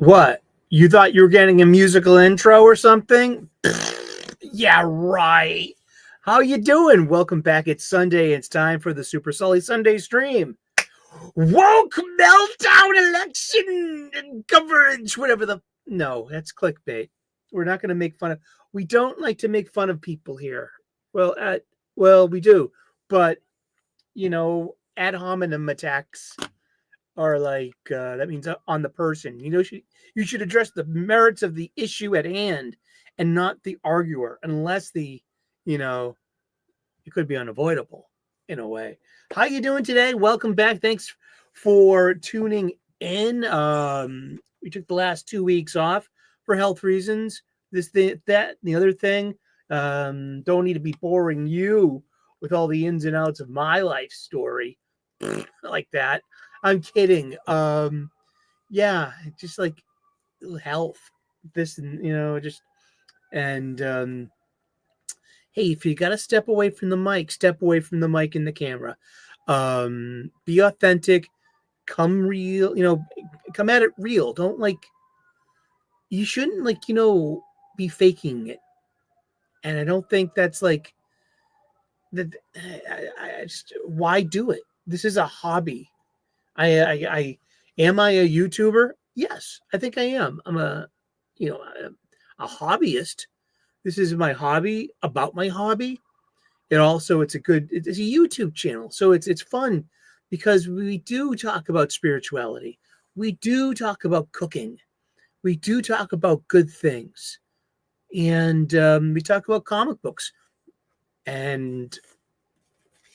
What? You thought you were getting a musical intro or something? Yeah, right. How you doing? Welcome back. It's Sunday. It's time for the Super Sully Sunday stream. Woke meltdown election and coverage, whatever the... No, that's clickbait. We're not going to make fun of... We don't like to make fun of people here. Well, we do. But, ad hominem attacks are like, that means on the person. You should address the merits of the issue at hand and not the arguer, unless it could be unavoidable in a way. How you doing today? Welcome back. Thanks for tuning in. We took the last 2 weeks off for health reasons. The other thing. Don't need to be boring you with all the ins and outs of my life story like that. I'm kidding. Yeah, just like health, this and hey, if you gotta step away from the mic, step away from the mic and the camera. Be authentic, come real, come at it real. You shouldn't be faking it. And I don't think that's like that. Why do it? This is a hobby. Am I a YouTuber? Yes, I think I am. I'm a hobbyist. This is my hobby about my hobby. It's a YouTube channel. So it's fun because we do talk about spirituality. We do talk about cooking. We do talk about good things. And we talk about comic books. And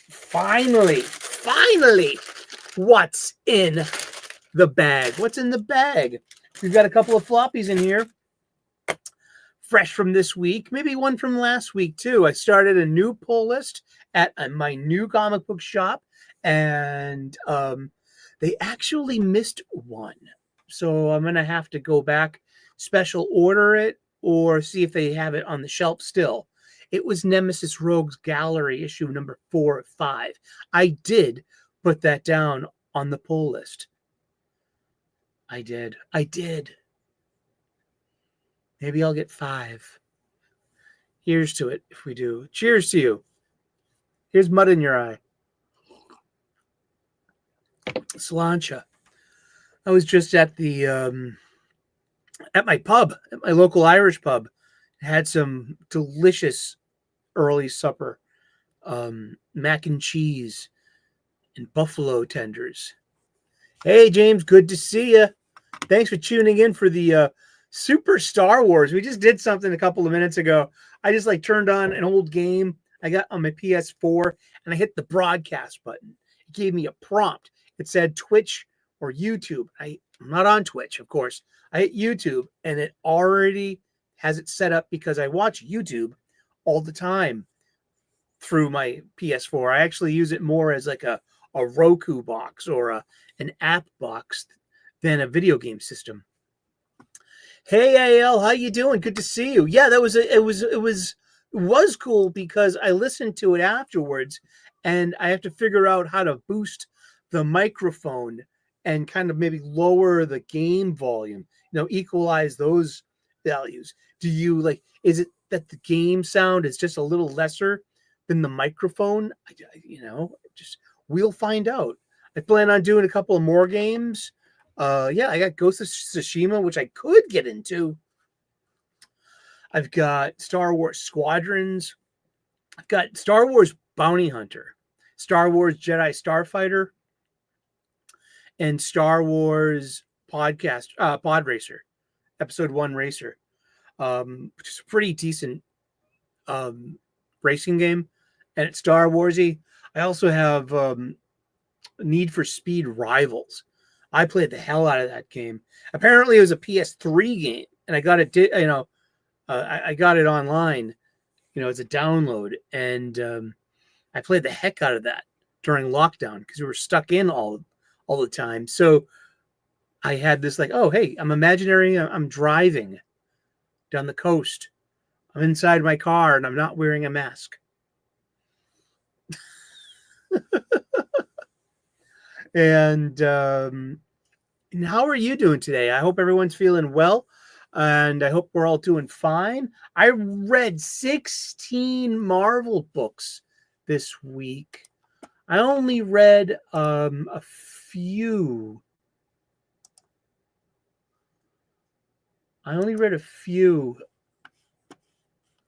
finally, what's in the bag? What's in the bag? We've got a couple of floppies in here. Fresh from this week. Maybe one from last week, too. I started a new pull list at my new comic book shop. And they actually missed one. So I'm going to have to go back, special order it, or see if they have it on the shelf still. It was Nemesis Rogues Gallery issue number 4 of 5. I did put that down on the pull list. I did. Maybe I'll get 5. Here's to it if we do. Cheers to you. Here's mud in your eye. Sláinte. I was just at the at my pub, at my local Irish pub. Had some delicious early supper, mac and cheese and buffalo tenders. Hey, James, good to see you. Thanks for tuning in for the Super Star Wars. We just did something a couple of minutes ago. I just turned on an old game I got on my PS4 and I hit the broadcast button. It gave me a prompt. It said Twitch or YouTube. I'm not on Twitch, of course. I hit YouTube and it already has it set up because I watch YouTube all the time through my PS4. I actually use it more as like a Roku box or an app box than a video game system. Hey AL, how you doing? Good to see you. Yeah, it was cool because I listened to it afterwards and I have to figure out how to boost the microphone and kind of maybe lower the game volume, equalize those values. Do you is it that the game sound is just a little lesser than the microphone? We'll find out. I plan on doing a couple of more games. Yeah, I got Ghost of Tsushima, which I could get into. I've got Star Wars Squadrons. I've got Star Wars Bounty Hunter, Star Wars Jedi Starfighter, and Star Wars Pod Racer, Episode 1 Racer, which is a pretty decent racing game. And it's Star Warsy. I also have Need for Speed Rivals. I played the hell out of that game. Apparently, it was a PS3 game, and I got it. I got it online. It's a download, and I played the heck out of that during lockdown because we were stuck in all the time. So I had this oh, hey, I'm imaginary. I'm driving down the coast. I'm inside my car, and I'm not wearing a mask. And And how are you doing today? I hope everyone's feeling well, and I hope we're all doing fine. I read 16 Marvel books this week. I only read a few.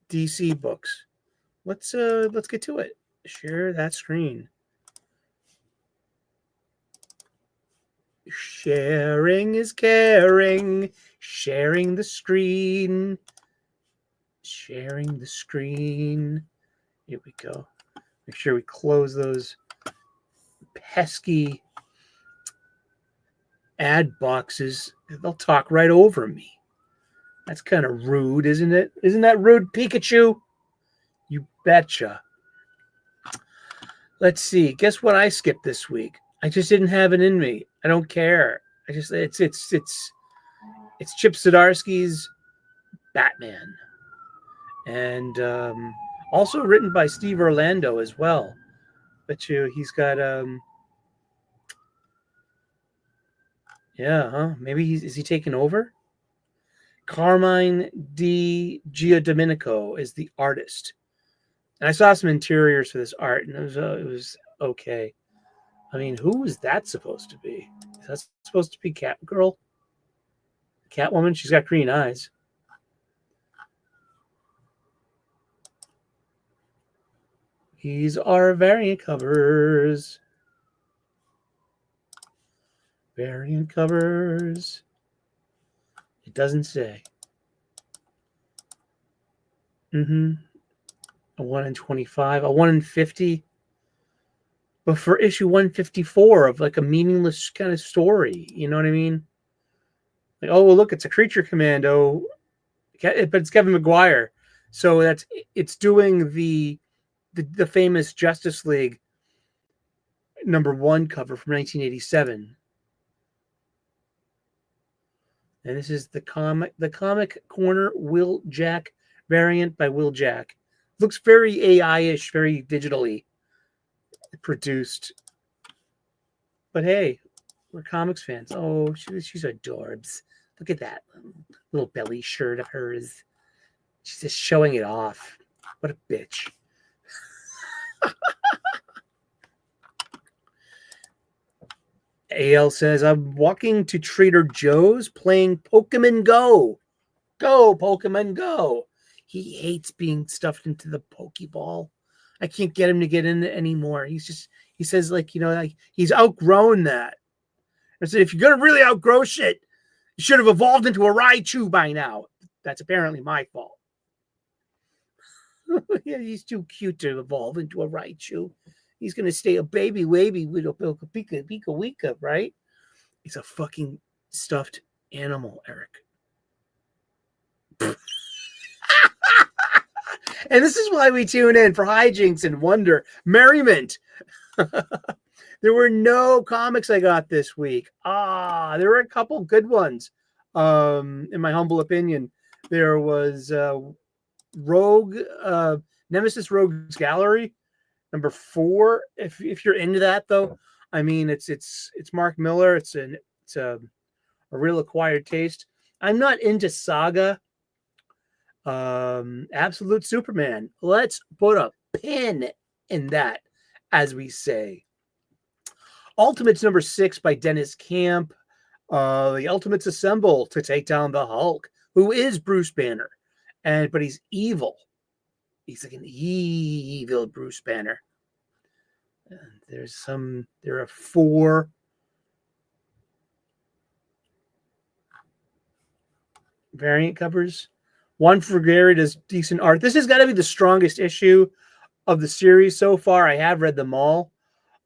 DC books. Let's get to it. Share that screen. Sharing is caring. Sharing the screen. Sharing the screen. Here we go. Make sure we close those pesky ad boxes. They'll talk right over me. That's kind of rude, isn't it? Isn't that rude, Pikachu? You betcha. Let's see. Guess what I skipped this week? I just didn't have it in me. I don't care. It's Chip Zdarsky's Batman, and also written by Steve Orlando as well. Bet you he's got maybe is he taking over? Carmine Di Giandomenico is the artist, and I saw some interiors for this art, and it was okay. I mean, who is that supposed to be? Is that supposed to be Catgirl? Catwoman? She's got green eyes. These are variant covers. Variant covers. It doesn't say. A 1 in 25, a 1 in 50. But for issue 154 of like a meaningless kind of story, you know what I mean? Like, oh, well, look, it's a Creature Commando, but it's Kevin Maguire. So it's doing the famous Justice League #1 cover from 1987. And this is the Comic Corner Will Jack variant by Will Jack. Looks very AI-ish, very digitally produced. But hey, we're comics fans. Oh, she's adorbs. Look at that little belly shirt of hers. She's just showing it off. What a bitch. AL says, I'm walking to Trader Joe's playing Pokemon Go. Go, Pokemon Go. He hates being stuffed into the Pokeball. I can't get him to get in it anymore. He says, like, he's outgrown that. I said, if you're going to really outgrow shit, you should have evolved into a Raichu by now. That's apparently my fault. Yeah, he's too cute to evolve into a Raichu. He's going to stay a baby wavy with a Pika Wika, right? He's a fucking stuffed animal, Eric. And this is why we tune in for hijinks and wonder, merriment. There were no comics I got this week. There were a couple good ones. In my humble opinion, there was Rogue, Nemesis Rogue's Gallery, #4. If you're into that, though, I mean, it's Mark Miller. It's a real acquired taste. I'm not into Saga. Absolute Superman. Let's put a pin in that, as we say. Ultimates #6 by Dennis Camp. The Ultimates assemble to take down the Hulk, who is Bruce Banner, but he's evil. He's like an evil Bruce Banner. And there are 4 variant covers. One for Gary does decent art. This has got to be the strongest issue of the series so far. I have read them all.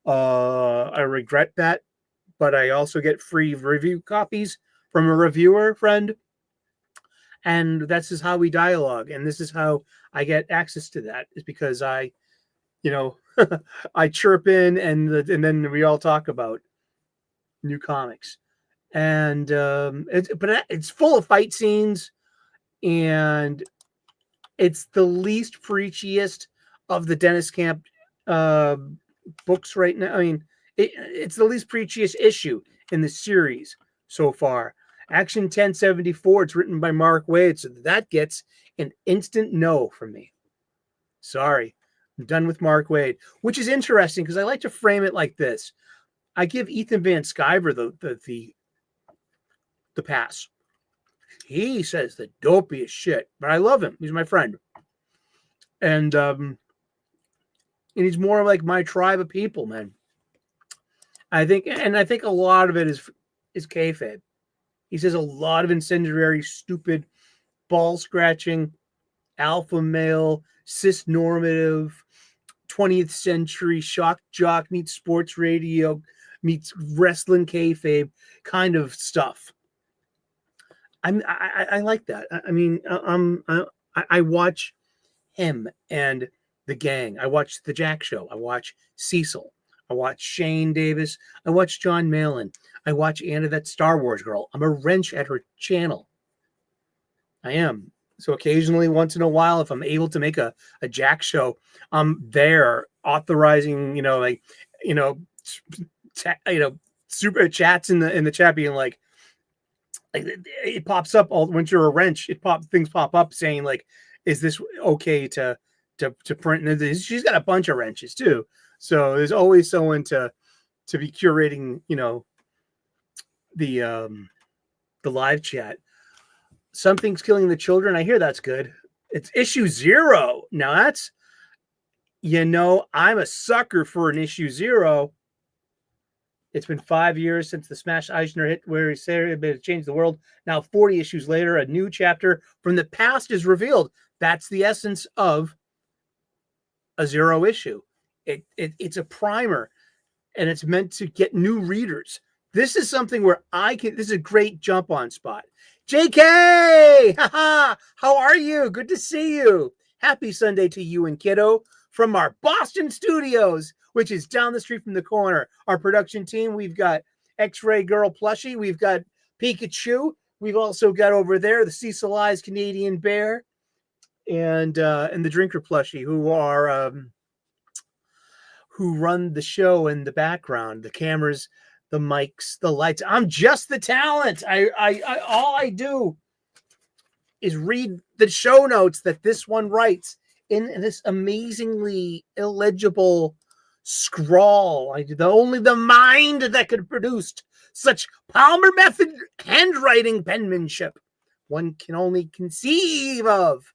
I regret that, but I also get free review copies from a reviewer friend. And this is how we dialogue. And this is how I get access to that, is because I chirp in and then we all talk about new comics. And it's full of fight scenes, and it's the least preachiest of the Dennis Camp books right now. I mean, it's the least preachiest issue in the series. so far. Action 1074, it's written by Mark Waid, so that gets an instant no from me. Sorry, I'm done with Mark Waid, which is interesting because I like to frame it like this. I give Ethan Van Sciver the pass. He says the dopiest shit, but I love him. He's my friend. And he's more like my tribe of people, man. I think a lot of it is kayfabe. He says a lot of incendiary, stupid, ball-scratching, alpha male, cis-normative, 20th century shock jock meets sports radio meets wrestling kayfabe kind of stuff. I like that. I mean, I watch him and the gang. I watch the Jack Show. I watch Cecil. I watch Shane Davis. I watch John Malin. I watch Anna, that Star Wars girl. I'm a wrench at her channel. I am. So occasionally, once in a while, if I'm able to make a Jack Show, I'm there authorizing, super chats in the chat being like it pops up all once you're a wrench. Things pop up saying like, is this okay to print? And she's got a bunch of wrenches too. So there's always someone to be curating, the live chat. Something's killing the children. I hear that's good. It's issue 0. Now that's, I'm a sucker for an issue 0. It's been 5 years since the Smash Eisner hit where he said it changed the world. Now 40 issues later, a new chapter from the past is revealed. That's the essence of a 0 issue. It's a primer, and it's meant to get new readers. This is something where this is a great jump on spot. JK! Haha! How are you? Good to see you. Happy Sunday to you and kiddo from our Boston studios, which is down the street from the corner. Our production team, we've got X-Ray Girl Plushie. We've got Pikachu. We've also got over there the Cecil Eyes Canadian Bear and the Drinker Plushie, who run the show in the background, the cameras, the mics, the lights. I'm just the talent. I all I do is read the show notes that this one writes in this amazingly illegible scrawl. Only the mind that could have produced such Palmer method handwriting penmanship one can only conceive of.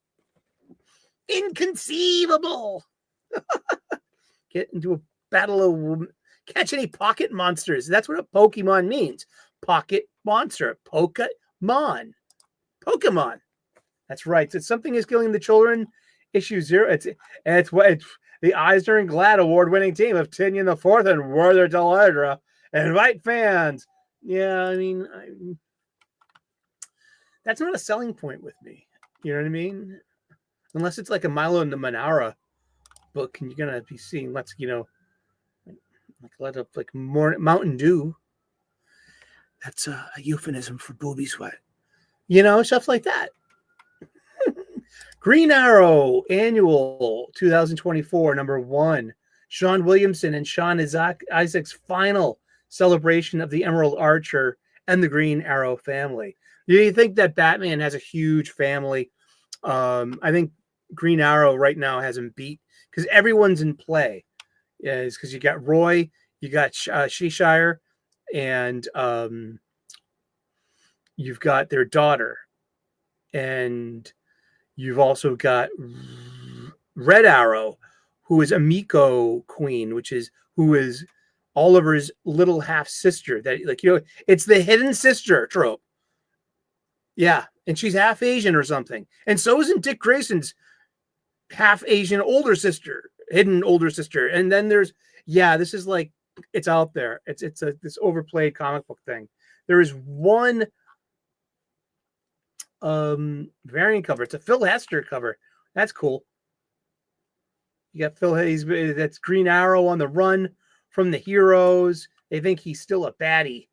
Inconceivable. Get into a battle of catch any pocket monsters. That's what a Pokemon means. Pocket monster. Pokemon. That's right. So something is killing the children. Issue 0. It's the Eisner and Glad award-winning team of Tinian the Fourth and Werther Deladra invite fans. Yeah, I mean, that's not a selling point with me. You know what I mean? Unless it's like a Milo and the Manara book, and you're gonna be seeing lots, like more Mountain Dew. That's a euphemism for booby sweat. Stuff like that. Green Arrow Annual 2024, number 1. Sean Williamson and Sean Isaac's final celebration of the Emerald Archer and the Green Arrow family. Do you think that Batman has a huge family? I think Green Arrow right now has him beat because everyone's in play. It's because you got Roy, you got Sheshire, and you've got their daughter, and you've also got Red Arrow, who is Amiko Queen, who is Oliver's little half sister. It's the hidden sister trope. Yeah, and she's half Asian or something, and so isn't Dick Grayson's half Asian hidden older sister. And then there's this is like it's out there. It's this overplayed comic book thing. There is one variant cover. It's a Phil Hester cover. That's cool. You got Phil Hayes. That's Green Arrow on the run from the heroes. They think he's still a baddie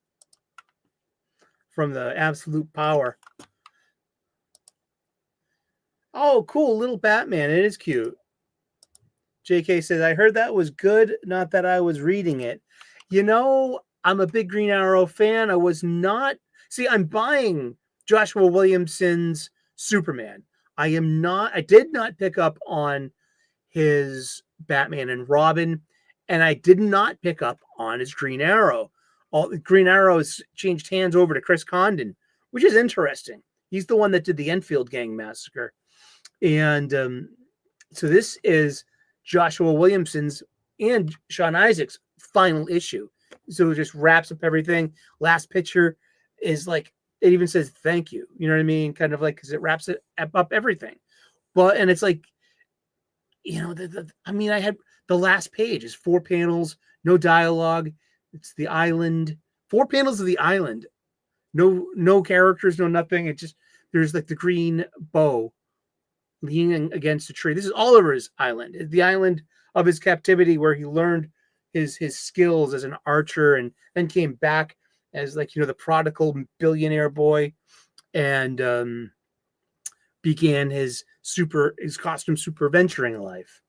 from the absolute power. Oh, cool. Little Batman. It is cute. JK says, I heard that was good. Not that I was reading it. I'm a big Green Arrow fan. I was not. See, I'm buying Joshua Williamson's Superman. I did not pick up on his Batman and Robin, and I did not pick up on his Green Arrow. Green Arrow has changed hands over to Chris Condon, which is interesting. He's the one that did the Enfield Gang Massacre. And so this is Joshua Williamson's and Sean Isaac's final issue. So it just wraps up everything. Last picture is like, it even says thank you. You know what I mean? Kind of like, because it wraps it up everything. And it's like, you know, I had the last page is 4 panels, no dialogue. It's the island, 4 panels of the island. No characters, no nothing. It just, there's like the green bow leaning against a tree. This is Oliver's island, the island of his captivity, where he learned his skills as an archer and then came back as, like, you know, the prodigal billionaire boy, and began his costume super venturing life,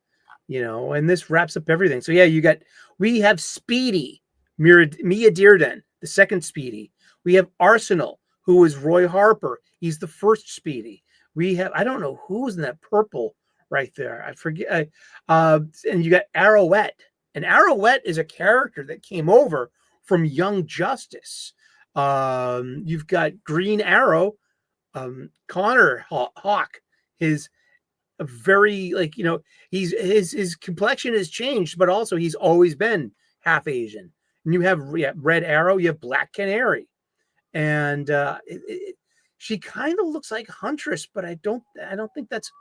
you know. And this wraps up everything. So yeah, we have Speedy, Mia Dearden, the second Speedy. We have Arsenal, who is Roy Harper. He's the first Speedy. We have, I don't know who's in that purple right there. I forget. And you got Arrowette. And Arrowette is a character that came over from Young Justice. You've got Green Arrow, Connor Hawk. His very, like, you know, his complexion has changed, but also he's always been half Asian. And you have Red Arrow. You have Black Canary. And she kind of looks like Huntress, but I don't think that's.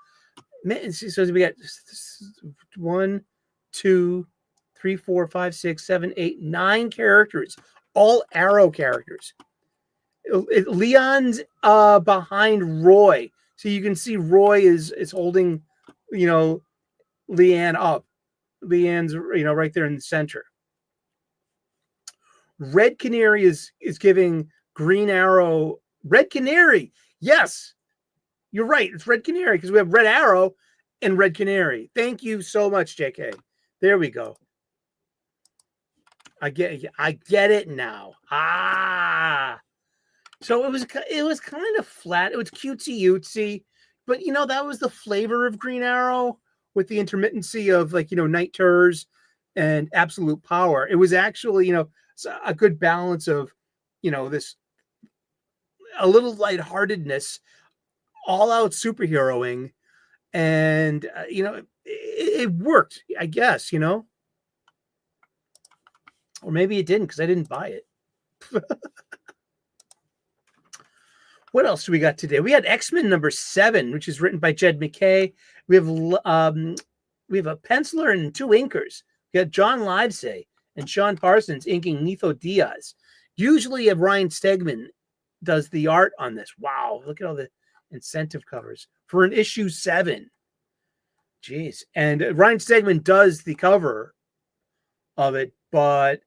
So we got 1, 2, 3, 4, 5, 6, 7, 8, 9 characters, all Arrow characters. Leon's behind Roy, so you can see Roy is holding, you know, Leanne up. Leanne's, you know, right there in the center. Red Canary is giving Green Arrow. Red Canary, yes, you're right. It's Red Canary because we have Red Arrow and Red Canary. Thank you so much, JK. There we go. I get it now. So it was kind of flat. It was cutesy, but, you know, that was the flavor of Green Arrow, with the intermittency of, like, you know, Night Terrors and Absolute Power. It was actually, you know, a good balance of, you know, this a little lightheartedness, all out superheroing, and you know, it worked, I guess, you know, or maybe it didn't because I didn't buy it. What else do we got today? We had X-Men number 7, which is written by Jed McKay. We have a penciler and 2 inkers. We got John Livesay and Sean Parsons inking Nitho Diaz. Usually, Ryan Stegman does the art on this. Wow, look at all the incentive covers for an issue 7. Jeez. And Ryan Stegman does the cover of it, but,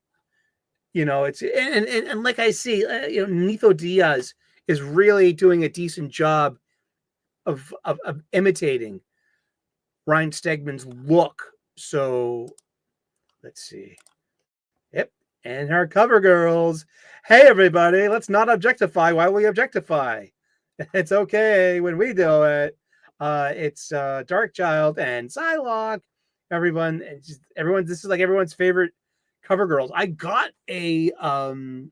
you know, it's and like I see, you know, Nitho Diaz is really doing a decent job of imitating Ryan Stegman's look. So let's see. Yep. And our cover girls. Hey, everybody, let's not objectify while we objectify. It's okay when we do it. It's Darkchild and Psylocke. Everyone, this is like everyone's favorite cover girls. I got a from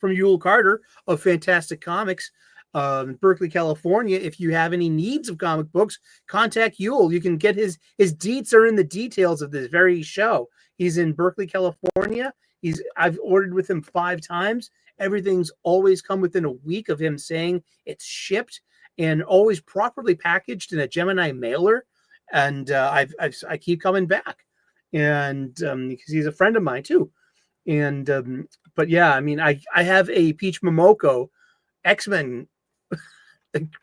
Yule Carter of Fantastic Comics, Berkeley, California. If you have any needs of comic books, contact Yule. You can get his deets are in the details of this very show. He's in Berkeley, California. I've ordered with him 5 times. Everything's always come within a week of him saying it's shipped, and always properly packaged in a Gemini mailer. And I keep coming back, and because he's a friend of mine too. And but yeah, I mean, I have a Peach Momoko X-Men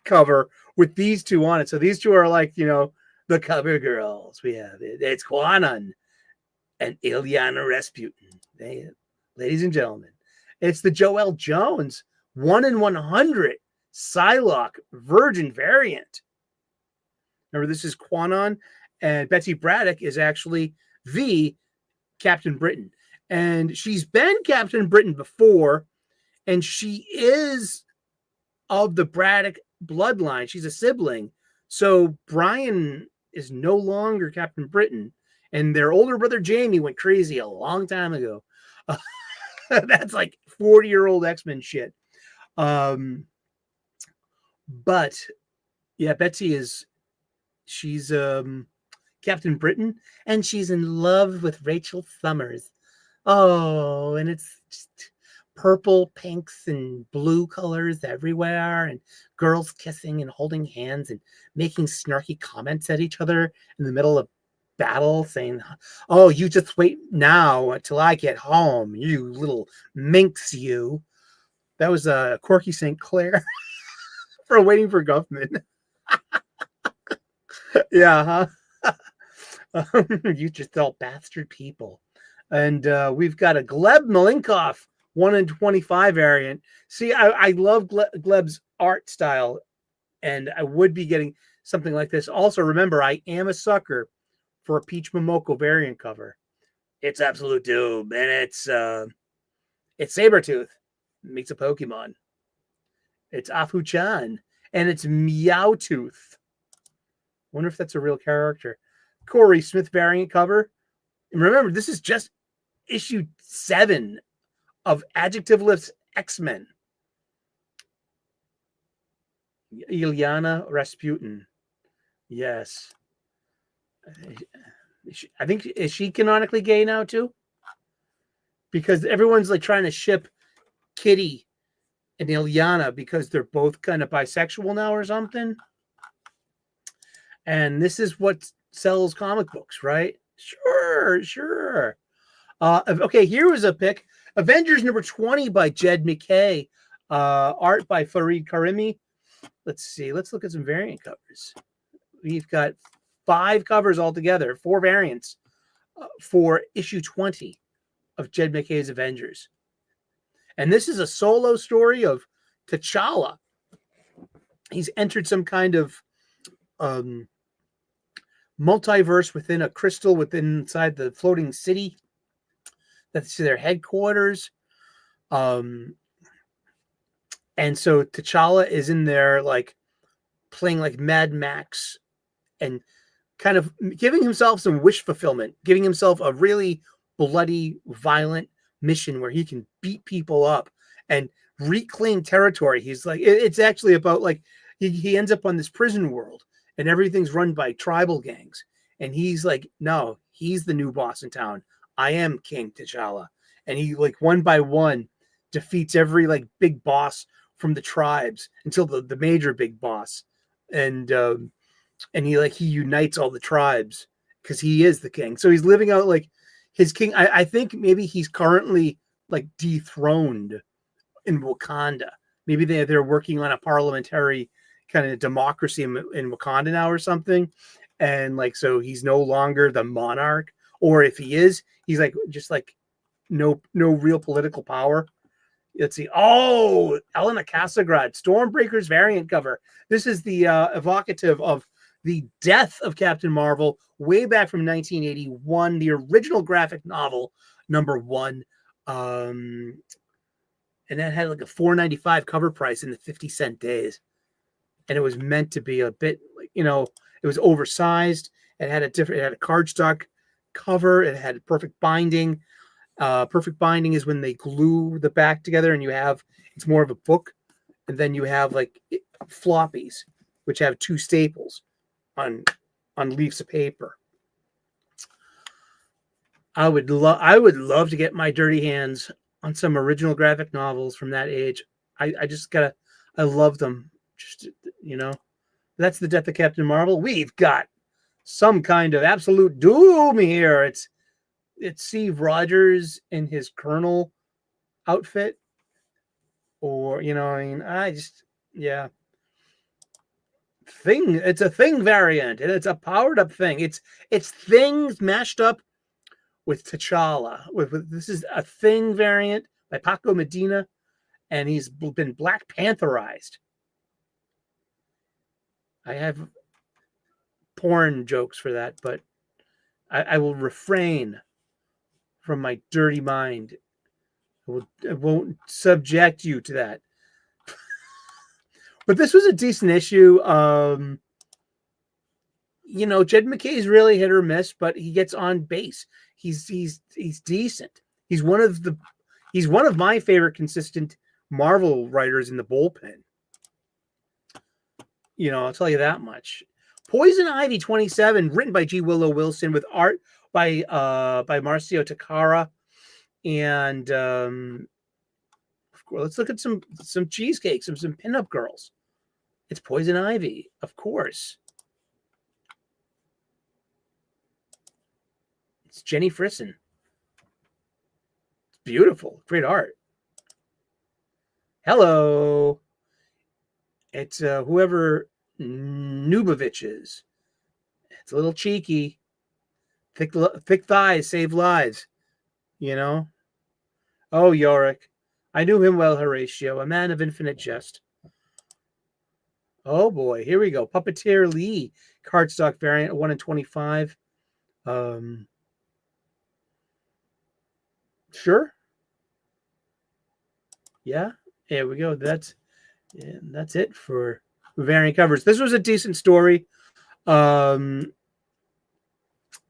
cover with these 2 on it. So these 2 are like, you know, the cover girls. We have it's Kwannon and Ilyana Rasputin. Ladies and gentlemen, it's the Joelle Jones 1 in 100 Psylocke Virgin variant. Remember, this is Kwannon, and Betsy Braddock is actually the Captain Britain. And she's been Captain Britain before, and she is of the Braddock bloodline. She's a sibling. So Brian is no longer Captain Britain, and their older brother Jamie went crazy a long time ago. That's like 40-year-old X-Men shit. But yeah, Betsy she's Captain Britain, and she's in love with Rachel Summers. Oh, and it's just purple, pinks, and blue colors everywhere, and girls kissing and holding hands and making snarky comments at each other in the middle of battle, saying, "Oh, you just wait now until I get home, you little minx, you." That was Corky St. Clair for Waiting for Guffman. Yeah, huh? You just all bastard people. And we've got a Gleb Malinkoff 1 in 25 variant. See, I love Gleb's art style, and I would be getting something like this. Also, remember, I am a sucker for a Peach Momoko variant cover. It's absolute doom, and it's Sabretooth meets a Pokemon. It's Afu-chan, and it's Meowtooth. Wonder if that's a real character. Corey Smith variant cover. And remember, this is just issue 7 of Adjectiveless X-Men. Ilyana Rasputin. Yes. I think, is she canonically gay now too? Because everyone's like trying to ship Kitty and Ilyana because they're both kind of bisexual now or something. And this is what sells comic books, right? Sure. Okay, here was a pick. Avengers number 20 by Jed McKay. Art by Farid Karimi. Let's see. Let's look at some variant covers. We've got 5 covers altogether, 4 variants for issue 20 of Jed McKay's Avengers. And this is a solo story of T'Challa. He's entered some kind of multiverse within a crystal inside the floating city. That's their headquarters. And so T'Challa is in there like playing like Mad Max and kind of giving himself some wish fulfillment, giving himself a really bloody, violent mission where he can beat people up and reclaim territory. He's like, it's actually about like, he ends up on this prison world and everything's run by tribal gangs. And he's like, no, he's the new boss in town. I am King T'Challa. And he like one by one defeats every like big boss from the tribes until the major big boss. And he unites all the tribes because he is the king. So he's living out like his king. I think maybe he's currently like dethroned in Wakanda. Maybe they're working on a parliamentary kind of democracy in Wakanda now or something. And like, so he's no longer the monarch, or if he is, he's like, just like no real political power. Let's see. Oh, Elena Casagrad, Stormbreaker's variant cover. This is the evocative of the death of Captain Marvel way back from 1981, the original graphic novel number 1. And that had like a $4.95 cover price in the 50-cent days. And it was meant to be a bit, it was oversized. It had a cardstock cover. It had perfect binding. Perfect binding is when they glue the back together and it's more of a book. And then you have like floppies, which have 2 staples on leaves of paper. I would love to get my dirty hands on some original graphic novels from that age. I love them. Just, that's the death of Captain Marvel. We've got some kind of absolute doom here. It's Steve Rogers in his Colonel outfit, or yeah. It's a Thing variant, and it's a powered up Thing. It's Things mashed up with T'Challa. This is a Thing variant by Paco Medina, and he's been Black Pantherized. I have porn jokes for that, but I will refrain from my dirty mind I won't subject you to that. But this was a decent issue. You know, Jed McKay's really hit or miss, but he gets on base. He's decent. He's one of my favorite consistent Marvel writers in the bullpen. You know, I'll tell you that much. Poison Ivy 27, written by G. Willow Wilson with art by Marcio Takara. And of course, let's look at some cheesecakes, some pinup girls. It's Poison Ivy, of course. It's Jenny Frisson. It's beautiful. Great art. Hello. It's whoever Nubovich is. It's a little cheeky. Thick thighs save lives. You know? Oh, Yorick. I knew him well, Horatio. A man of infinite jest. Oh, boy. Here we go. Puppeteer Lee. Cardstock variant, 1 in 25. Sure. Yeah. Here we go. That's it for variant covers. This was a decent story. I'm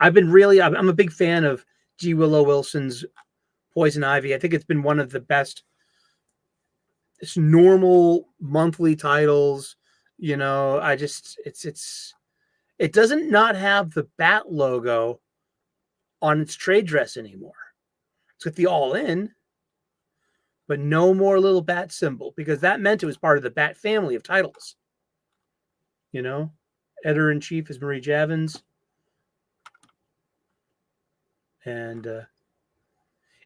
a big fan of G. Willow Wilson's Poison Ivy. I think it's been one of the best. It's normal monthly titles. You know, it doesn't not have the bat logo on its trade dress anymore. It's got the all in, but no more little bat symbol, because that meant it was part of the bat family of titles. You know, editor-in-chief is Marie Javins. And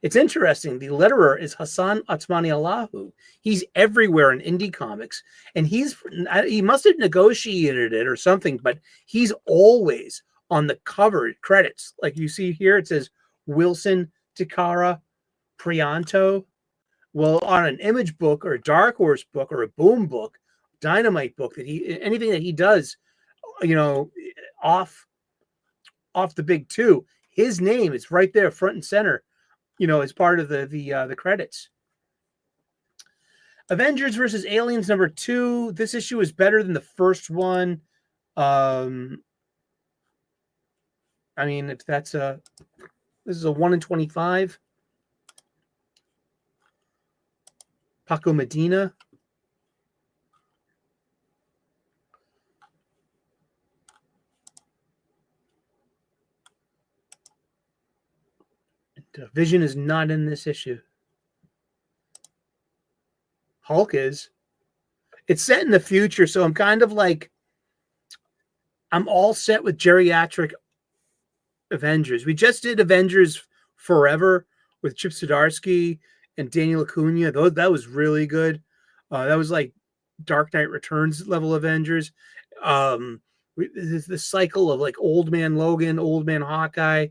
it's interesting. The letterer is Hassan Atmani Allahu. He's everywhere in indie comics, and he must have negotiated it or something, but he's always on the cover credits. Like you see here, it says Wilson, Takara, Prianto. Well, on an Image book or a Dark Horse book or a Boom book, Dynamite book, anything that he does, you know, off the big two, his name is right there, front and center, you know, as part of the credits. Avengers versus Aliens #2. This issue is better than the first one. I mean, if this is a 1 in 25. Paco Medina. Vision is not in this issue. Hulk is. It's set in the future, so I'm kind of like, I'm all set with geriatric Avengers. We just did Avengers Forever with Chip Zdarsky and Daniel Acuna. That was really good. That was like Dark Knight Returns level Avengers. The cycle of like Old Man Logan, Old Man Hawkeye.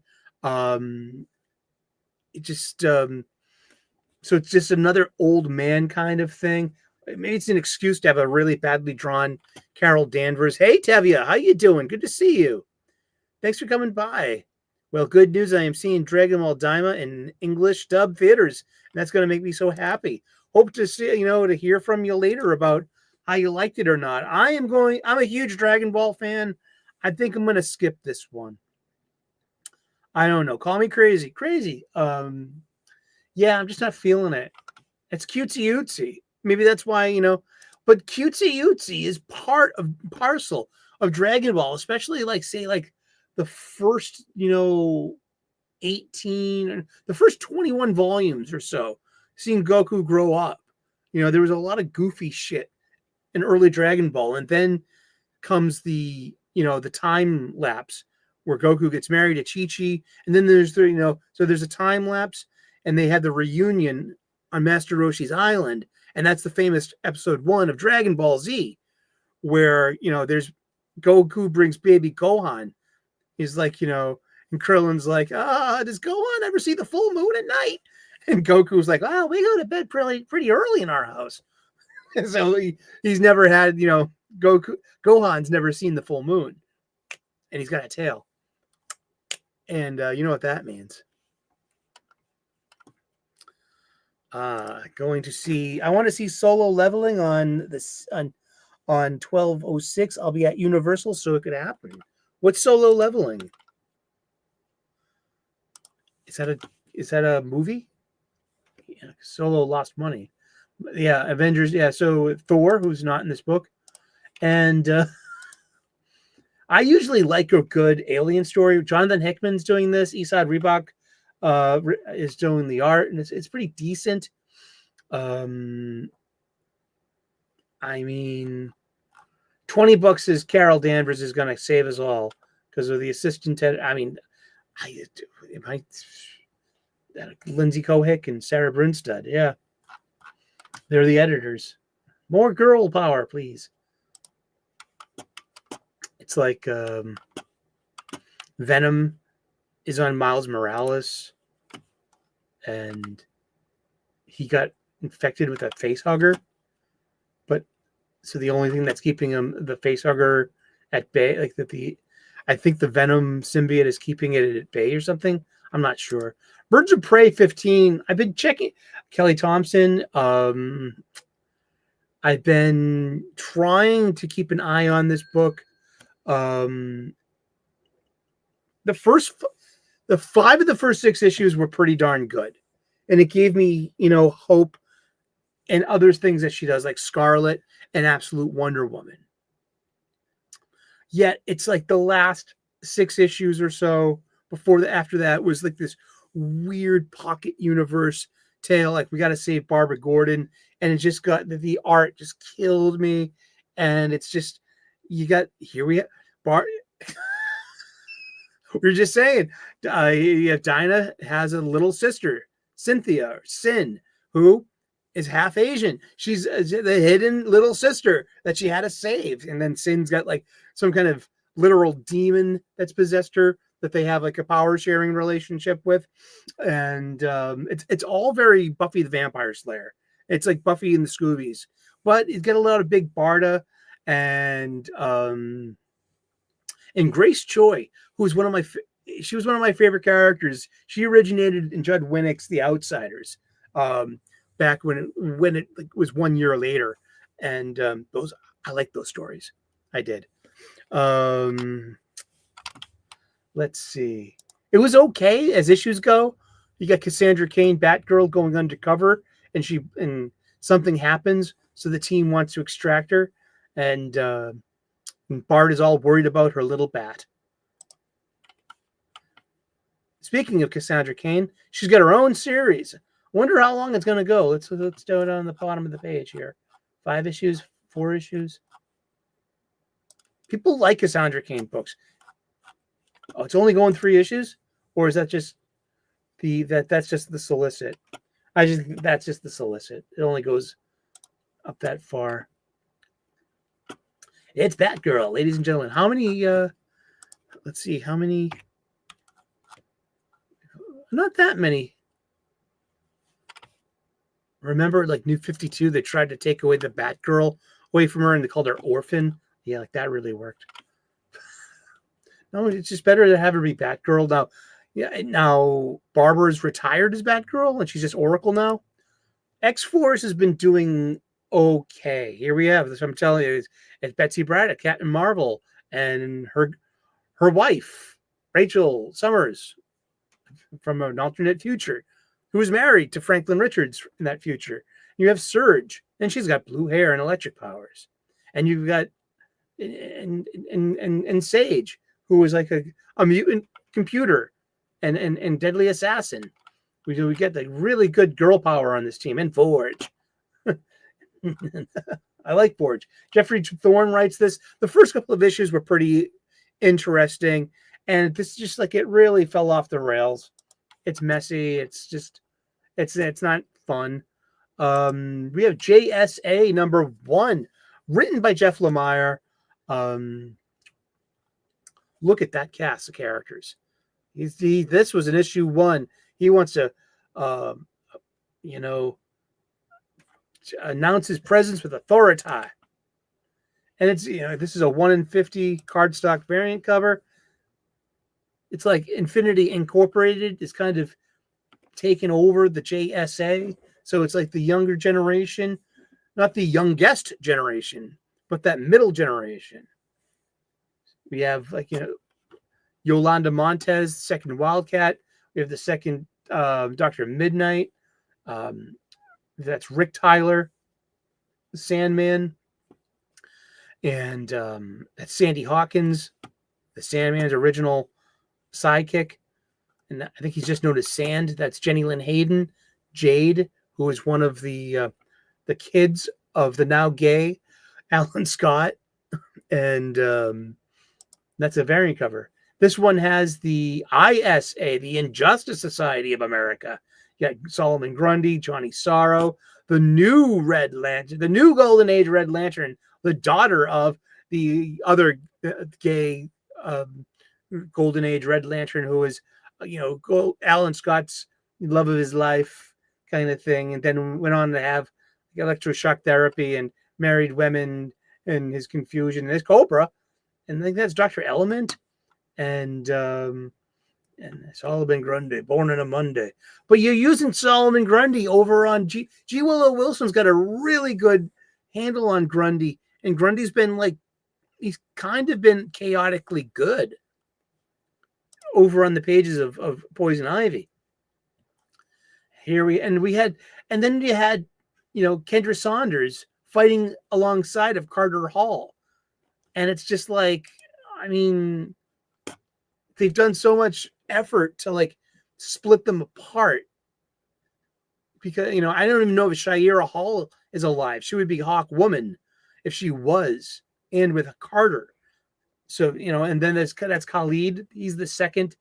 It just so it's just another old man kind of thing. Maybe it's an excuse to have a really badly drawn Carol Danvers. Hey Tevia, how you doing? Good to see you. Thanks for coming by. Well, good news. I am seeing Dragon Ball Daima in English dub theaters, and that's going to make me so happy. Hope to see, to hear from you later about how you liked it or not. I'm a huge Dragon Ball fan. I think I'm going to skip this one. I don't know. Call me crazy. Yeah, I'm just not feeling it. It's cutesy-ootsy. Maybe that's why, but cutesy-ootsy is parcel of Dragon Ball, especially the first, 18, the first 21 volumes or so, seeing Goku grow up. There was a lot of goofy shit in early Dragon Ball, and then comes the time lapse where Goku gets married to Chi-Chi, and then there's so there's a time lapse, and they had the reunion on Master Roshi's Island, and that's the famous episode 1 of Dragon Ball Z, where there's Goku brings baby Gohan. He's like, and Krillin's like, does Gohan ever see the full moon at night? And Goku's like, well, we go to bed pretty early in our house. So he's never had, Gohan's never seen the full moon, and he's got a tail. And you know what that means. Going to see. I want to see Solo Leveling on this on 12/06. I'll be at Universal, so it could happen. What's Solo Leveling? Is that a movie? Yeah, Solo lost money. Yeah, Avengers. Yeah, so Thor, who's not in this book, and I usually like a good alien story. Jonathan Hickman's doing this. Esad Reebok is doing the art, and it's pretty decent. I mean, $20 is Carol Danvers is going to save us all because of the assistant. I mean, Lindsay Cohick and Sarah Brunstad. Yeah, they're the editors. More girl power, please. It's like Venom is on Miles Morales, and he got infected with a face hugger. But so the only thing that's keeping him, the face hugger, at bay, like I think the Venom symbiote is keeping it at bay or something. I'm not sure. Birds of Prey 15. I've been checking Kelly Thompson. I've been trying to keep an eye on this book. The 5 of the first 6 issues were pretty darn good, and it gave me, hope and other things that she does, like Scarlet and Absolute Wonder Woman. Yet it's like the last 6 issues or so after that was like this weird pocket universe tale. Like, we got to save Barbara Gordon, and it just got the art just killed me, and it's just we're just saying, Dinah has a little sister, Cynthia, or Sin, who is half Asian. She's the hidden little sister that she had to save. And then Sin's got like some kind of literal demon that's possessed her that they have like a power sharing relationship with. And it's all very Buffy the Vampire Slayer. It's like Buffy and the Scoobies, but it's got a lot of big Barda and Grace Choi, who's she was one of my favorite characters. She originated in Judd Winnick's The Outsiders, back when it was 1 year later, and I like those stories. I did. Let's see. It was okay as issues go. You got Cassandra Cain, Batgirl, going undercover, and something happens, so the team wants to extract her, and Bart is all worried about her little bat. Speaking of Cassandra Cain, she's got her own series. Wonder how long it's going to go. Let's do it on the bottom of the page here. 5 issues, 4 issues. People like Cassandra Cain books. Oh, it's only going 3 issues, or is that just that's just the solicit? That's just the solicit. It only goes up that far. It's Batgirl, ladies and gentlemen. How many? Let's see. How many? Not that many. Remember, like New 52, they tried to take away the Batgirl away from her, and they called her Orphan. Yeah, like that really worked. No, it's just better to have her be Batgirl now. Yeah, now Barbara's retired as Batgirl, and she's just Oracle now. X-Force has been doing okay. Here we have this. I'm telling you, it's Betsy Braddock, Captain Marvel, and her wife, Rachel Summers, from an alternate future, who was married to Franklin Richards in that future. You have Surge, and she's got blue hair and electric powers. And you've got and Sage, who was like a mutant computer and deadly assassin. We get the really good girl power on this team, and Forge. I like Forge. Jeffrey Thorne writes this. The first couple of issues were pretty interesting, and this just like it really fell off the rails. It's messy. It's just it's not fun. We have JSA #1, written by Jeff Lemire. Look at that cast of characters. This was an issue 1. He wants to, announce his presence with authority. And it's, this is a 1 in 50 cardstock variant cover. It's like Infinity Incorporated is kind of taken over the JSA. So it's like the younger generation, not the youngest generation, but that middle generation. We have like, Yolanda Montez, second Wildcat. We have the second Dr. Midnight. That's Rick Tyler, Sandman. And that's Sandy Hawkins, the Sandman's original sidekick. And I think he's just known as Sand. That's Jenny Lynn Hayden, Jade, who is one of the kids of the now gay Alan Scott. And that's a variant cover. This one has the ISA, the Injustice Society of America. You got Solomon Grundy, Johnny Sorrow, the new Red Lantern, the new Golden Age Red Lantern, the daughter of the other gay Golden Age Red Lantern, who was, Alan Scott's love of his life kind of thing, and then went on to have electroshock therapy and married women and his confusion. And his Cobra, and I think that's Dr. Element, and Solomon Grundy, born on a Monday. But you're using Solomon Grundy over on G. Willow Wilson's got a really good handle on Grundy, and Grundy's been he's kind of been chaotically good over on the pages of Poison Ivy. And then you had Kendra Saunders fighting alongside of Carter Hall. And it's just they've done so much effort to split them apart, because I don't even know if Shira Hall is alive. She would be Hawk Woman if she was, and with Carter. So and then that's Khalid. He's the second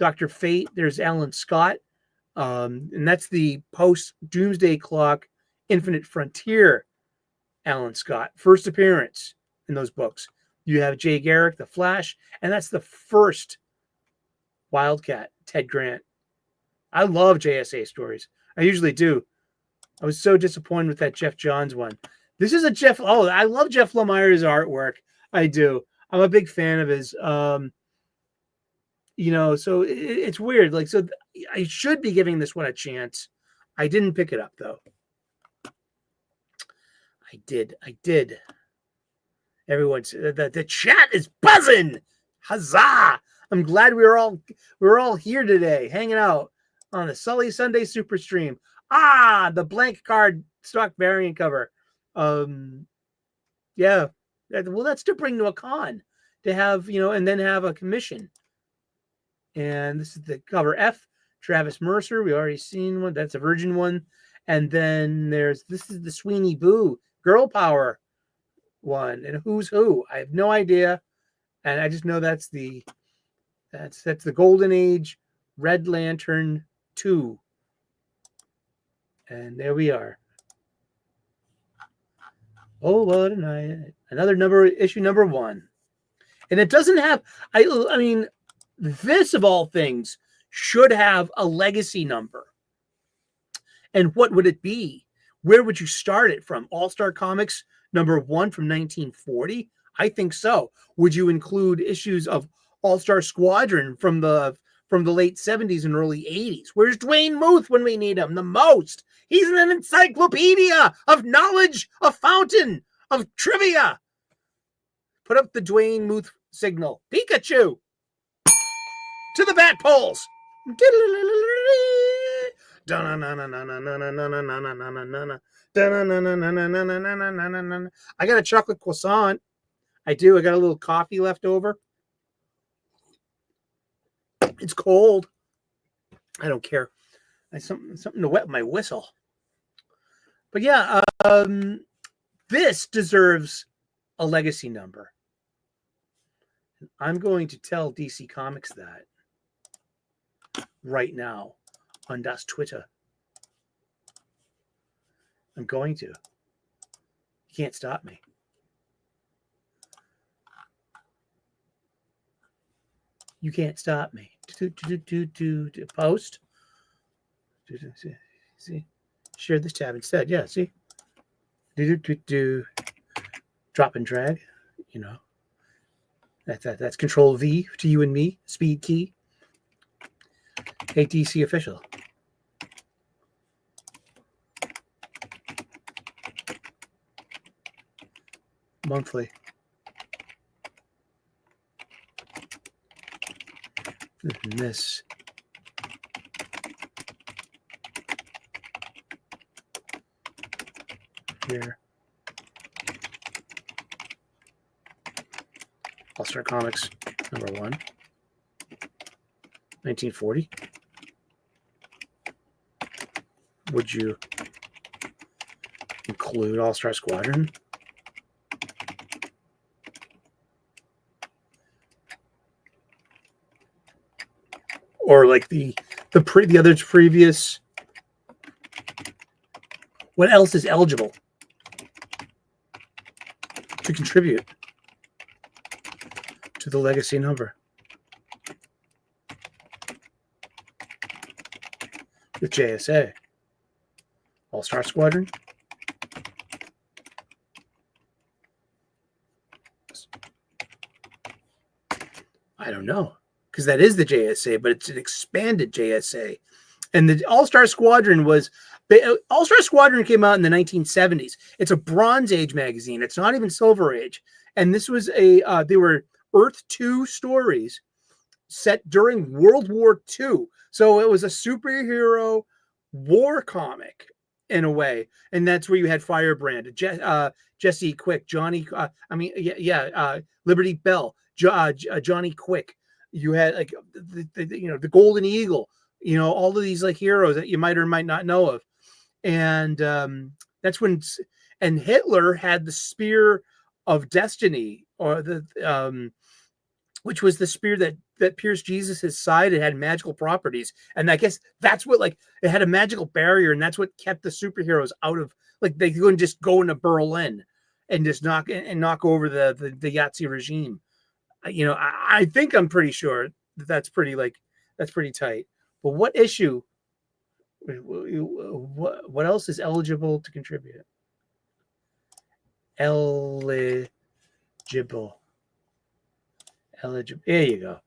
Dr. Fate. There's Alan Scott, and that's the post Doomsday Clock Infinite Frontier Alan Scott, first appearance in those books. You have Jay Garrick, the Flash, and that's the first Wildcat, Ted Grant. I love JSA stories. I usually do. I was so disappointed with that Jeff Johns one. This is a Jeff. Oh, I love Jeff Lemire's artwork. I do. I'm a big fan of his. So it's weird. So I should be giving this one a chance. I didn't pick it up though. I did. Everyone's the chat is buzzing. Huzzah! I'm glad we're all here today, hanging out on the Sully Sunday Super Stream. The blank card stock variant cover. Yeah. Well, that's to bring to a con, to have, and then have a commission. And this is the cover F, Travis Mercer. We already seen one. That's a Virgin one. And then this is the Sweeney Boo Girl Power one. And Who's Who? I have no idea. And I just know that's the Golden Age Red Lantern 2. And there we are. Oh, what a night. Another issue number 1. And it doesn't have, I mean, this of all things should have a legacy number. And what would it be? Where would you start it from? All-Star Comics number 1 from 1940? I think so. Would you include issues of All-Star Squadron from the late 70s and early 80s? Where's Dwayne Muth when we need him the most? He's an encyclopedia of knowledge, a fountain of trivia. Put up the Dwayne Muth signal. Pikachu! To the bat poles! I got a chocolate croissant. I do. I got a little coffee left over. It's cold. I don't care. Something to wet my whistle. But yeah, this deserves a legacy number. I'm going to tell DC Comics that right now on Das Twitter. I'm going to. You can't stop me. You can't stop me. Post. See? Share this tab instead. Yeah, see? Drop and drag. That's Control V to you and me. Speed key. Hey, DC official. monthly. And this. Here. All-Star Comics, number 1. 1940. Would you include All-Star Squadron? Or like the other previous? What else is eligible to contribute to the legacy number? With JSA. All-Star Squadron. I don't know, because that is the JSA, but it's an expanded JSA. And the All-Star Squadron All-Star Squadron came out in the 1970s. It's a Bronze Age magazine. It's not even Silver Age. And this was they were Earth 2 stories set during World War II. So it was a superhero war comic in a way. And that's where you had Firebrand, Jesse Quick, Johnny, Liberty Bell, Johnny Quick. You had like the Golden Eagle, all of these like heroes that you might or might not know of. And that's when, and Hitler had the Spear of Destiny, or which was the spear that pierced Jesus' side. It had magical properties, and I guess that's what, like, it had a magical barrier, and that's what kept the superheroes out of, like, they couldn't just go into Berlin and just knock over the Nazi regime. I think I'm pretty sure that's pretty tight. But what issue? What else is eligible to contribute? Eligible. There you go.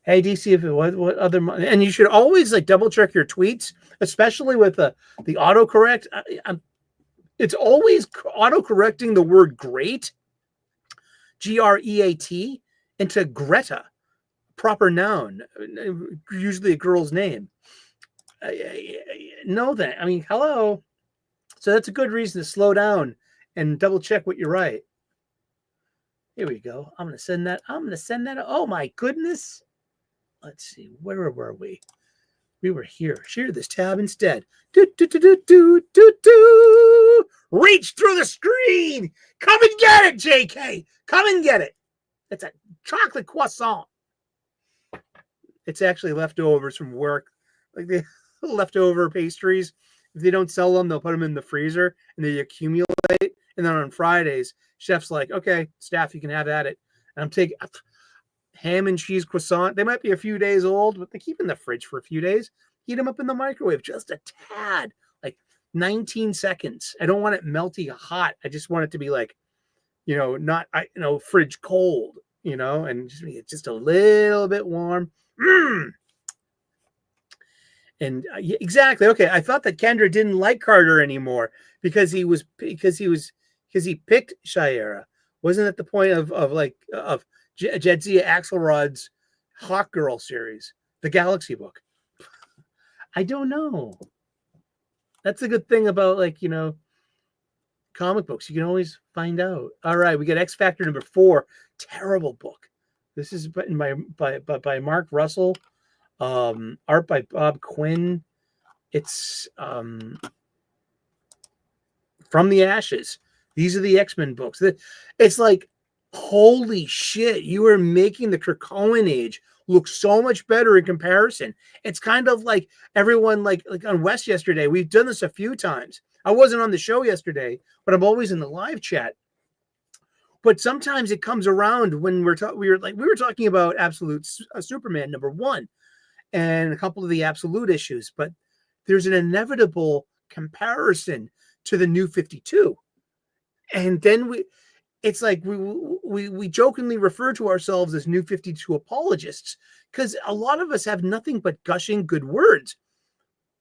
Hey, DC, if what other, and you should always like double check your tweets, especially with the autocorrect. It's always autocorrecting the word great, GREAT, into Greta, proper noun, usually a girl's name. Know that. I mean, hello. So that's a good reason to slow down and double check what you write. Here we go. I'm going to send that. Oh my goodness. Let's see. Where were we? We were here. Share this tab instead. Reach through the screen. Come and get it, JK. Come and get it. It's a chocolate croissant. It's actually leftovers from work. Like the leftover pastries. If they don't sell them, they'll put them in the freezer and they accumulate. And then on Fridays, chef's like, okay, staff, you can have at it. And I'm taking ham and cheese croissant. They might be a few days old, but they keep in the fridge for a few days. Heat them up in the microwave, just a tad, like 19 seconds. I don't want it melty hot. I just want it to be like, not, fridge cold, and just a little bit warm. And exactly. Okay. I thought that Kendra didn't like Carter anymore because he picked Shayera. Wasn't it the point of Jedzia Axelrod's Hawk Girl series, the Galaxy book? I don't know. That's a good thing about comic books. You can always find out. All right, we got X Factor number 4. Terrible book. This is written by Mark Russell. Art by Bob Quinn. It's From the Ashes. These are the X-Men books. It's like, holy shit, you are making the Krakoan Age look so much better in comparison. It's kind of like everyone, like on West yesterday, we've done this a few times. I wasn't on the show yesterday, but I'm always in the live chat. But sometimes it comes around when we were talking about Absolute Superman number 1 and a couple of the Absolute issues, but there's an inevitable comparison to the New 52. And then it's like we jokingly refer to ourselves as New 52 apologists because a lot of us have nothing but gushing good words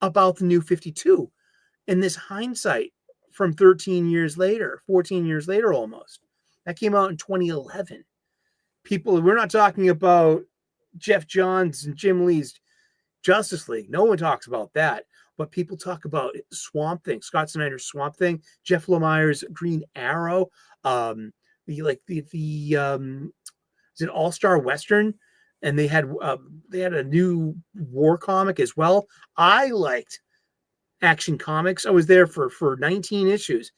about the New 52. And this hindsight from 14 years later almost. That came out in 2011. People, we're not talking about Jeff Johns and Jim Lee's Justice League. No one talks about that. But people talk about Swamp Thing, Scott Snyder's Swamp Thing, Jeff Lemire's Green Arrow, is it All-Star Western? And they had a new war comic as well. I liked Action Comics. I was there for 19 issues,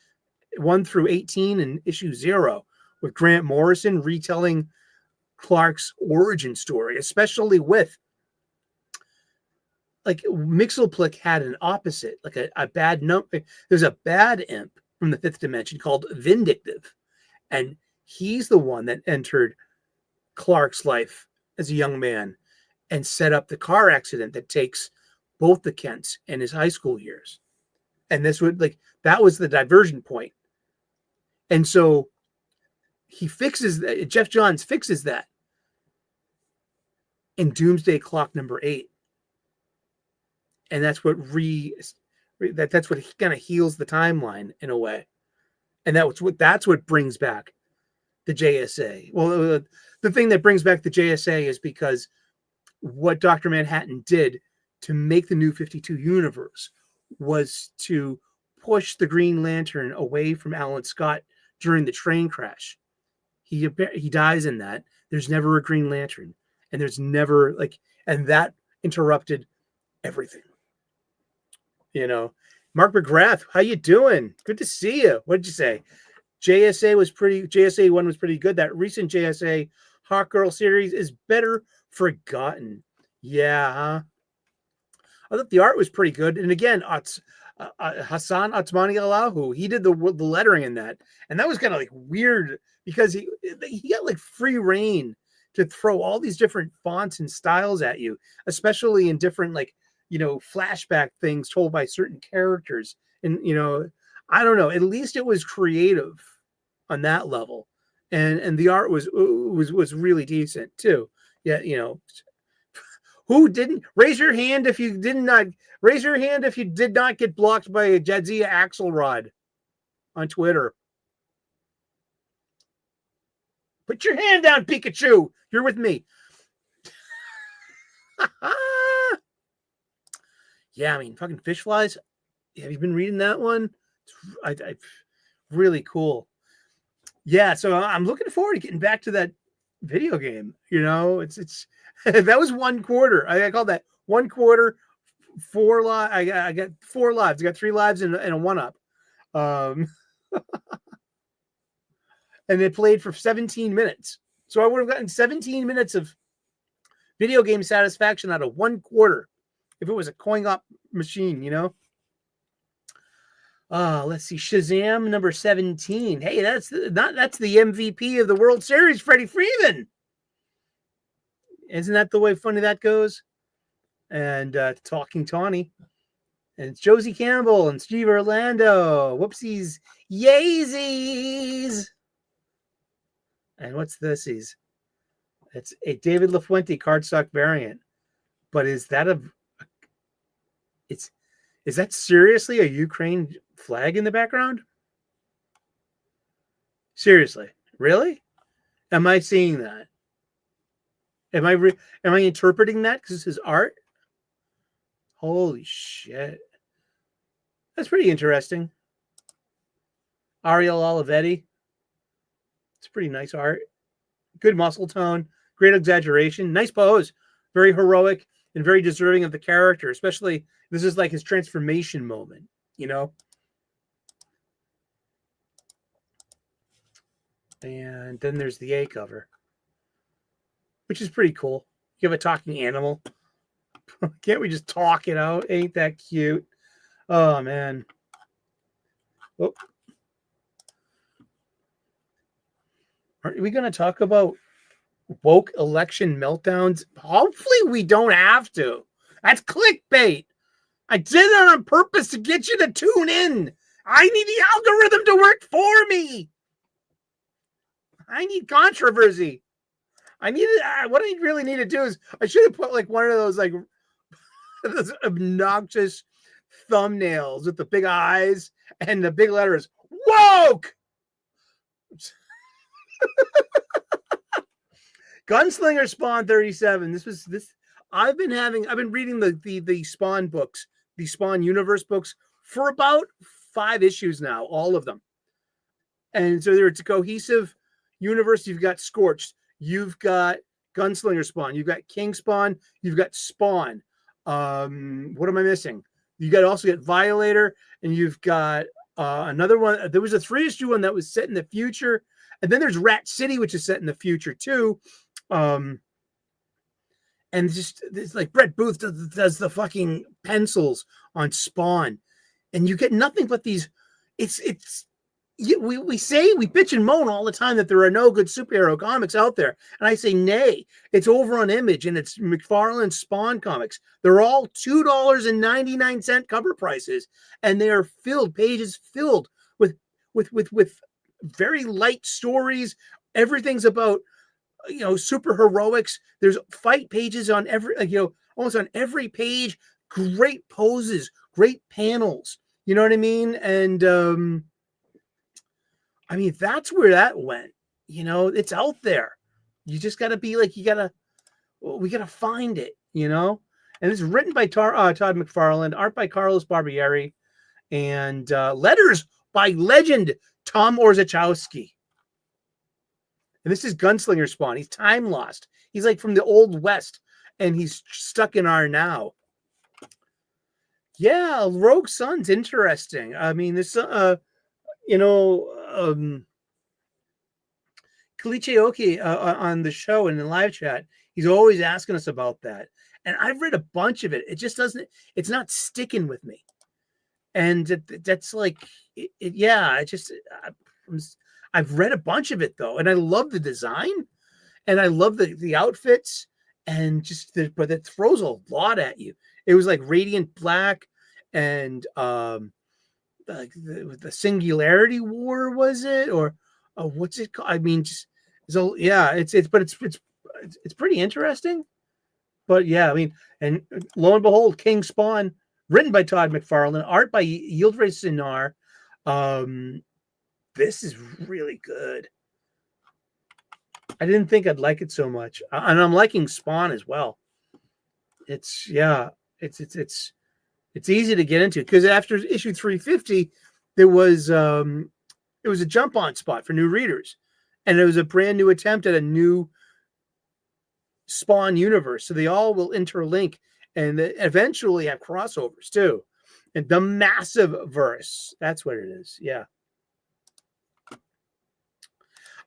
1 through 18, and issue 0, with Grant Morrison retelling Clark's origin story, especially with, like, Mxyzptlk had an opposite, like a bad number. There's a bad imp from the 5th dimension called Vindictive, and he's the one that entered Clark's life as a young man and set up the car accident that takes both the Kents and his high school years. And that was the diversion point. And so he fixes that. Jeff Johns fixes that in Doomsday Clock number 8. And that's what that's what kind of heals the timeline in a way. And that's what brings back the JSA. Well, the thing that brings back the JSA is because what Dr. Manhattan did to make the New 52 universe was to push the Green Lantern away from Alan Scott during the train crash. He dies in that. There's never a Green Lantern, and there's never and that interrupted everything. You know, Mark McGrath, how you doing? Good to see you. What did you say? JSA 1 was pretty good. That recent JSA Hawkgirl series is better forgotten. Yeah, huh? I thought the art was pretty good. And again, Hassan Atmani Allahu, he did the lettering in that. And that was kind of like weird because he got like free reign to throw all these different fonts and styles at you, especially in different flashback things told by certain characters. And, I don't know, at least it was creative on that level. And the art was really decent too. Yeah. Who didn't raise your hand if you did not get blocked by Jadzia Axelrod on Twitter? Put your hand down, Pikachu. You're with me. Yeah, I mean, fucking Fish Flies. Have you been reading that one? I really cool. Yeah, so I'm looking forward to getting back to that video game. It's that was 1 quarter. I call that 1 quarter, 4 lives. I got 4 lives. I got 3 lives and a 1-up. And it played for 17 minutes. So I would have gotten 17 minutes of video game satisfaction out of 1 quarter if it was a coin-op machine, Let's see. Shazam number 17. Hey, that's the MVP of the World Series, Freddie Freeman. Isn't that the way funny that goes? And Talking Tawny. And it's Josie Campbell and Steve Orlando. Whoopsies. Yeezies. And what's this? It's a David LaFuente cardstock variant. But is that is that seriously a Ukraine flag in the background? Seriously? Really? Am I seeing that? Am I interpreting that because this is art? Holy shit. That's pretty interesting. Ariel Olivetti. It's pretty nice art. Good muscle tone. Great exaggeration. Nice pose. Very heroic and very deserving of the character. Especially, this is like his transformation moment, And then there's the A cover, which is pretty cool. You have a talking animal. Can't we just talk it out? Ain't that cute? Oh, man. Oh. Aren't we going to talk about woke election meltdowns? Hopefully we don't have to. That's clickbait. I did it on purpose to get you to tune in. I need the algorithm to work for me. I need controversy. What I really need to do is I should have put like one of those those obnoxious thumbnails with the big eyes and the big letters woke. Gunslinger Spawn 37. I've been reading the Spawn books, the Spawn universe books for about 5 issues now, all of them. And so it's a cohesive universe. You've got Scorched, you've got Gunslinger Spawn, you've got King Spawn, you've got Spawn. What am I missing? You also get Violator, and you've got another one. There was a 3-issue one that was set in the future, and then there's Rat City, which is set in the future too. And just it's like Brett Booth does the fucking pencils on Spawn, and you get nothing but these. We bitch and moan all the time that there are no good superhero comics out there, and I say nay. It's over on Image, and it's McFarlane Spawn comics. They're all $2.99 cover prices, and they are pages filled with very light stories. Everything's about super heroics. There's fight pages on almost on every page. Great poses, great panels. You know what I mean? And I mean, that's where that went. It's out there. You just got to be like, we got to find it, And it's written by Todd McFarlane, art by Carlos Barbieri, and letters by legend Tom Orzechowski. And this is Gunslinger Spawn. He's time lost. He's like from the Old West, and he's stuck in our now. Yeah, Rogue Sun's interesting. I mean, this, Kalichi on the show and in live chat, he's always asking us about that. And I've read a bunch of it. It just it's not sticking with me. And that's like, I've read a bunch of it though. And I love the design, and I love the outfits, and but it throws a lot at you. It was like Radiant Black and, the Singularity War, was it? Or what's it called? I mean, it's pretty interesting. But yeah, I mean, and lo and behold, King Spawn, written by Todd McFarlane, art by Yildiray Cinar. This is really good. I didn't think I'd like it so much, and I'm liking Spawn as well. It's easy to get into, because after issue 350, it was a jump on spot for new readers, and it was a brand new attempt at a new Spawn universe. So they all will interlink and eventually have crossovers too. And the massive verse, that's what it is. Yeah.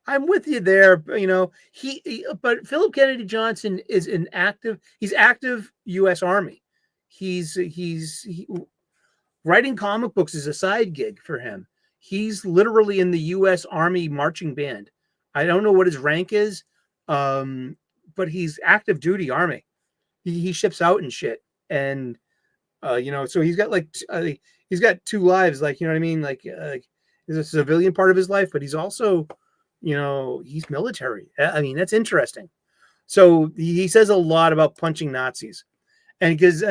I'm with you there. But Philip Kennedy Johnson is he's active U.S. Army. He's writing comic books is a side gig for him. He's literally in the U.S. Army marching band. I don't know what his rank is, but he's active duty Army. He ships out and shit, and so he's got he's got 2 lives, like, you know what I mean, like there's a civilian part of his life, but he's also, he's military. I mean, that's interesting. So he says a lot about punching Nazis. And that's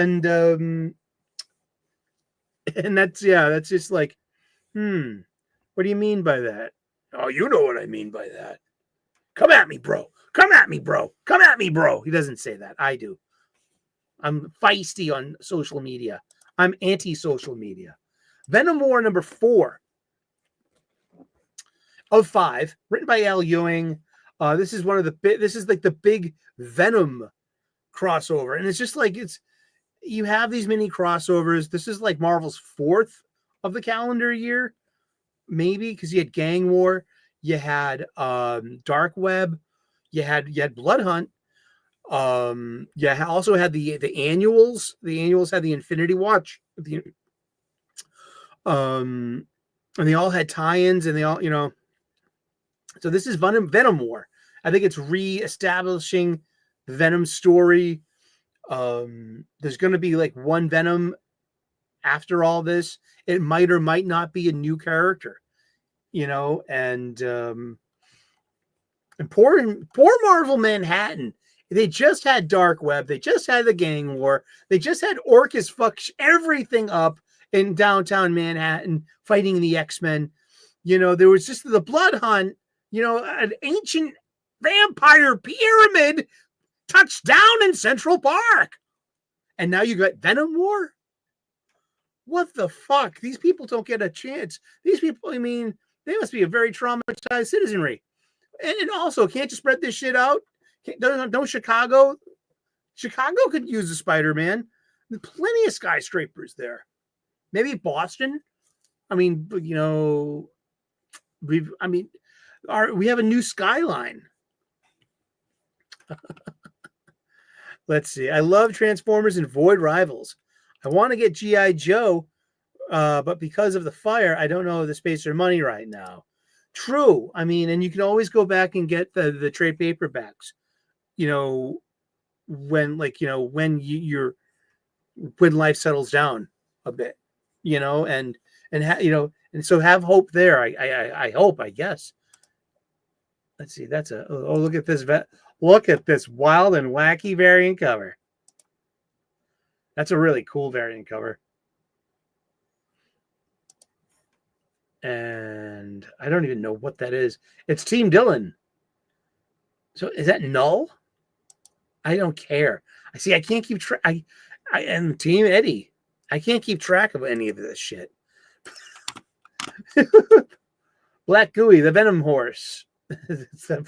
just like, what do you mean by that? Oh, you know what I mean by that. Come at me, bro. Come at me, bro. Come at me, bro. He doesn't say that. I do. I'm feisty on social media. I'm anti-social media. Venom War number 4 of 5, written by Al Ewing. This is this is like the big Venom crossover, and it's just like, you have these mini crossovers. This is like Marvel's 4th of the calendar year, maybe, because you had Gang War, you had Dark Web, you had Blood Hunt, you also had the annuals. The annuals had the Infinity Watch, and they all had tie-ins, and they all, so this is Venom War. I think it's re-establishing the Venom story. There's going to be like one Venom after all this. It might or might not be a new character, and poor Marvel Manhattan. They just had Dark Web. They just had the Gang War. They just had Orcus fuck everything up in downtown Manhattan, fighting the X-Men. There was just the Blood Hunt an ancient vampire pyramid touched down in Central Park. And now you got Venom War? What the fuck? These people don't get a chance. These people, I mean, they must be a very traumatized citizenry. And also, can't you spread this shit out? Don't Chicago could use a Spider-Man. There's plenty of skyscrapers there. Maybe Boston. I mean, we have a new skyline. Let's see. I love Transformers and Void Rivals. I want to get G.I. Joe, but because of the fire, I don't know the space or money right now. True. I mean, and you can always go back and get the trade paperbacks. When life settles down a bit, and so have hope there. I hope, I guess. Let's see. That's look at this look at this wild and wacky variant cover. That's a really cool variant cover. And I don't even know what that is. It's Team Dylan. So is that Null? I don't care. I can't keep track. I am Team Eddie. I can't keep track of any of this shit. Black Gooey, the Venom Horse. It's the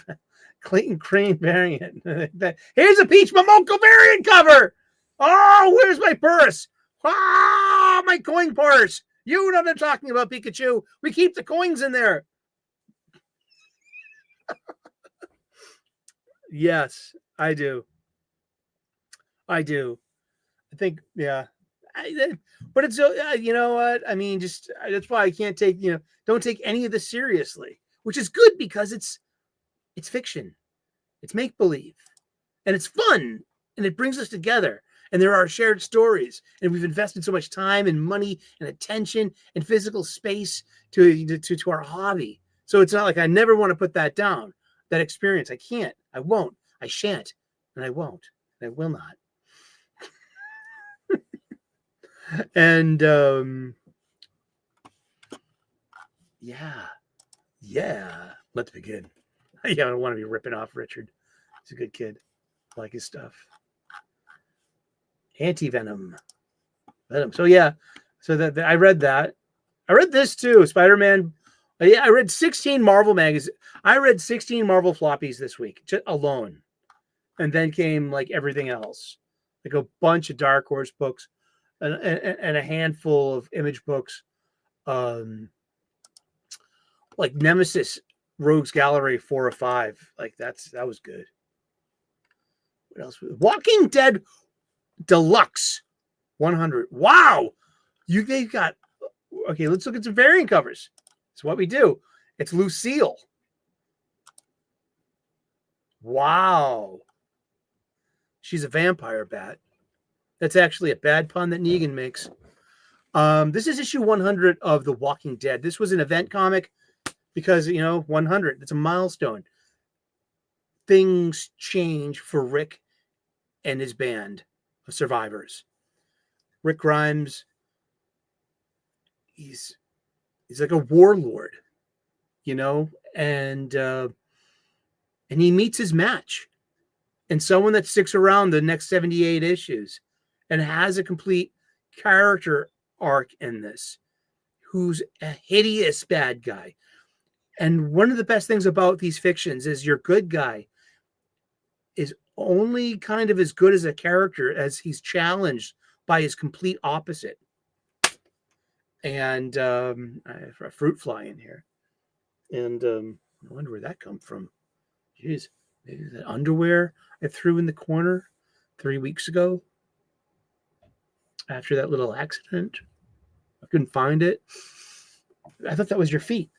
Clayton Crane variant. Here's a Peach Momoko variant cover. Oh, where's my purse? Ah, my coin purse. You know what I'm talking about, Pikachu. We keep the coins in there. Yes, I do. I think, yeah. But it's, you know what? I mean, that's why I can't take, don't take any of this seriously, which is good because it's fiction. It's make-believe. And it's fun. And it brings us together. And there are shared stories. And we've invested so much time and money and attention and physical space to our hobby. So it's not like I never want to put that down. That experience. I can't. I won't. I shan't. And I won't. And I will not. And yeah. Let's begin. Yeah, I don't want to be ripping off Richard. He's a good kid. I like his stuff. Anti-Venom. Venom. So yeah. So that I read that. I read this too. Spider-Man. Yeah, I read 16 Marvel magazines. I read 16 Marvel floppies this week, just alone. And then came like everything else. Like a bunch of Dark Horse books and a handful of Image books. Like Nemesis Rogues Gallery 4 or 5. Like that was good. What else? Walking Dead Deluxe 100. Wow. They've got, okay, let's look at some variant covers. It's what we do. It's Lucille. Wow. She's a vampire bat. That's actually a bad pun that Negan makes. This is issue 100 of The Walking Dead. This was an event comic because, 100. It's a milestone. Things change for Rick and his band of survivors. Rick Grimes, he's like a warlord, and he meets his match, and someone that sticks around the next 78 issues and has a complete character arc in this, who's a hideous bad guy. And one of the best things about these fictions is your good guy is only kind of as good as a character as he's challenged by his complete opposite. And I have a fruit fly in here. And I wonder where that come from. Jeez, maybe that underwear I threw in the corner 3 weeks ago after that little accident. I couldn't find it. I thought that was your feet.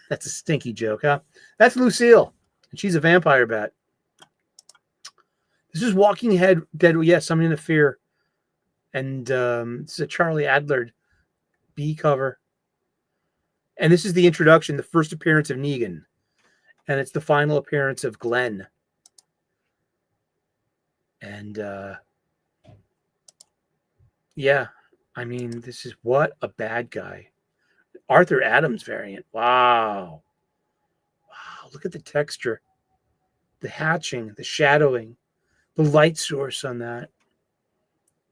That's a stinky joke, huh? That's Lucille. And she's a vampire bat. This is Walking Dead. Yes, I'm in a fear. And this is a Charlie Adler B cover. And this is the introduction, the first appearance of Negan. And it's the final appearance of Glenn. And yeah, I mean, this is what a bad guy. Arthur Adams variant. Wow. look at the texture, the hatching, the shadowing, the light source on that.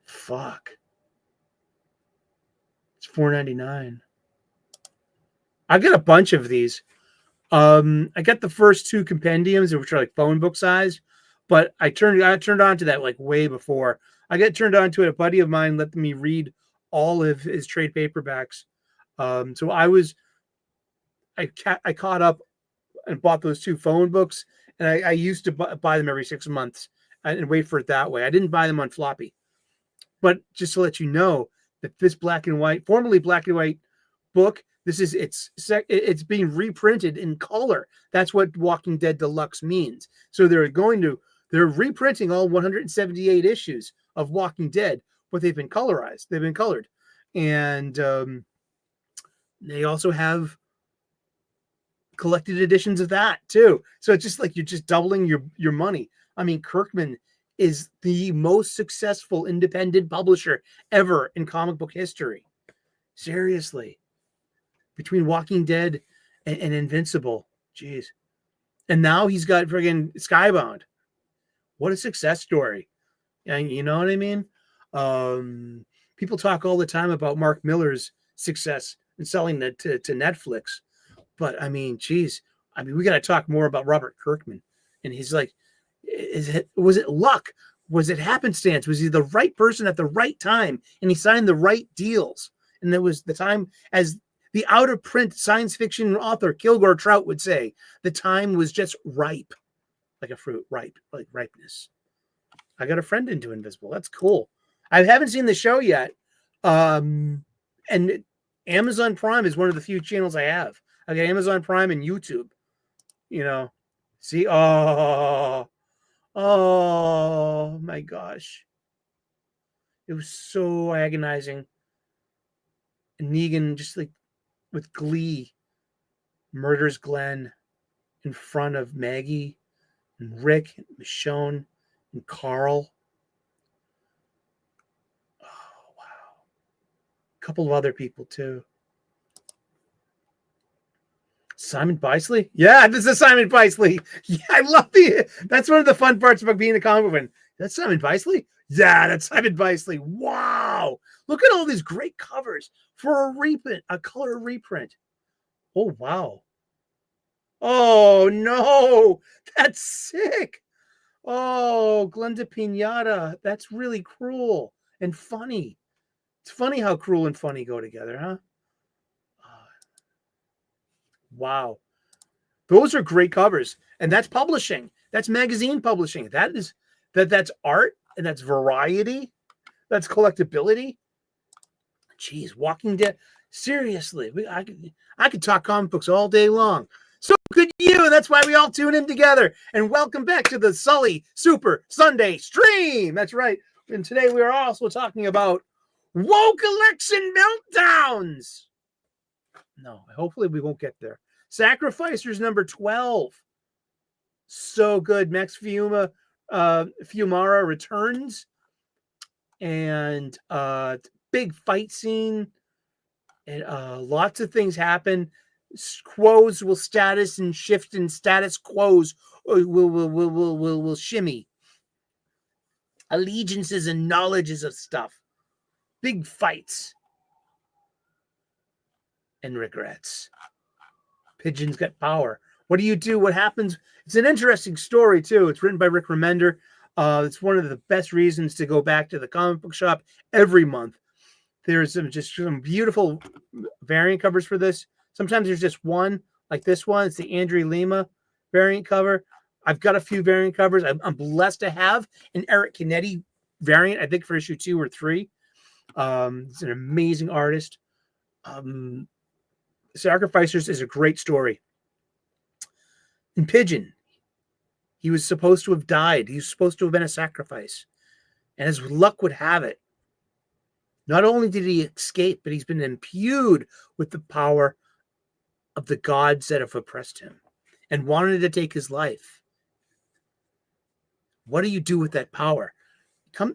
Fuck. It's $4.99. I got a bunch of these. I got the first two compendiums, which are like phone book size, but I turned on to that like way before. I got turned on to it. A buddy of mine let me read all of his trade paperbacks. So I caught up and bought those two phone books, and I used to buy them every 6 months and wait for it that way. I didn't buy them on floppy. But just to let you know that this formerly black and white book, it's being reprinted in color. That's what Walking Dead Deluxe means. So they're reprinting all 178 issues of Walking Dead, but they've been colorized. They've been colored. And they also have collected editions of that too. So it's just like you're just doubling your money. I mean, Kirkman is the most successful independent publisher ever in comic book history. Seriously. Between Walking Dead and Invincible. Jeez. And now he's got friggin' Skybound. What a success story. And you know what I mean? People talk all the time about Mark Millar's success in selling that to Netflix. But I mean, geez. I mean, we got to talk more about Robert Kirkman. And he's like, was it luck? Was it happenstance? Was he the right person at the right time? And he signed the right deals. And there was the time, as the out-of-print science fiction author Kilgore Trout would say, the time was just ripe. Like a fruit, ripe, like ripeness. I got a friend into Invisible. That's cool. I haven't seen the show yet. And Amazon Prime is one of the few channels I have. I got Amazon Prime and YouTube. You know, see, oh my gosh. It was so agonizing. And Negan just like with glee murders Glenn in front of Maggie and Rick and Michonne and Carl. Oh, wow. A couple of other people too. Simon Bisley? Yeah, this is Simon Bisley. Yeah, I love that's one of the fun parts about being a comic book fan. That's Simon Bisley? Yeah, that's Simon Bisley. Wow. Look at all these great covers for a reprint, a color reprint. Oh, wow. Oh, no. That's sick. Oh, Glenda Pinata. That's really cruel and funny. It's funny how cruel and funny go together, huh? Wow. Those are great covers. And that's publishing. That's magazine publishing. That's art, and that's variety. That's collectability. Jeez, Walking Dead. Seriously, I could talk comic books all day long. So could you, and that's why we all tune in together. And welcome back to the Sully Super Sunday Stream. That's right. And today we are also talking about Woke Election Meltdowns. No, hopefully we won't get there. Sacrificers number 12. So good. Max Fiumara returns. And big fight scene. And lots of things happen. Quos will status and shift, and status quos will shimmy. Allegiances and knowledges of stuff. Big fights. And regrets. Pigeon's got power. What do you do? What happens? It's an interesting story, too. It's written by Rick Remender. It's one of the best reasons to go back to the comic book shop every month. There's some beautiful variant covers for this. Sometimes there's just one, like this one. It's the Andrew Lima variant cover. I've got a few variant covers. I'm blessed to have an Eric Canetti variant, I think for issue 2 or 3. He's an amazing artist. Sacrificers is a great story. In Pigeon, he was supposed to have died. He was supposed to have been a sacrifice. And as luck would have it, not only did he escape, but he's been imbued with the power of the gods that have oppressed him and wanted to take his life. What do you do with that power?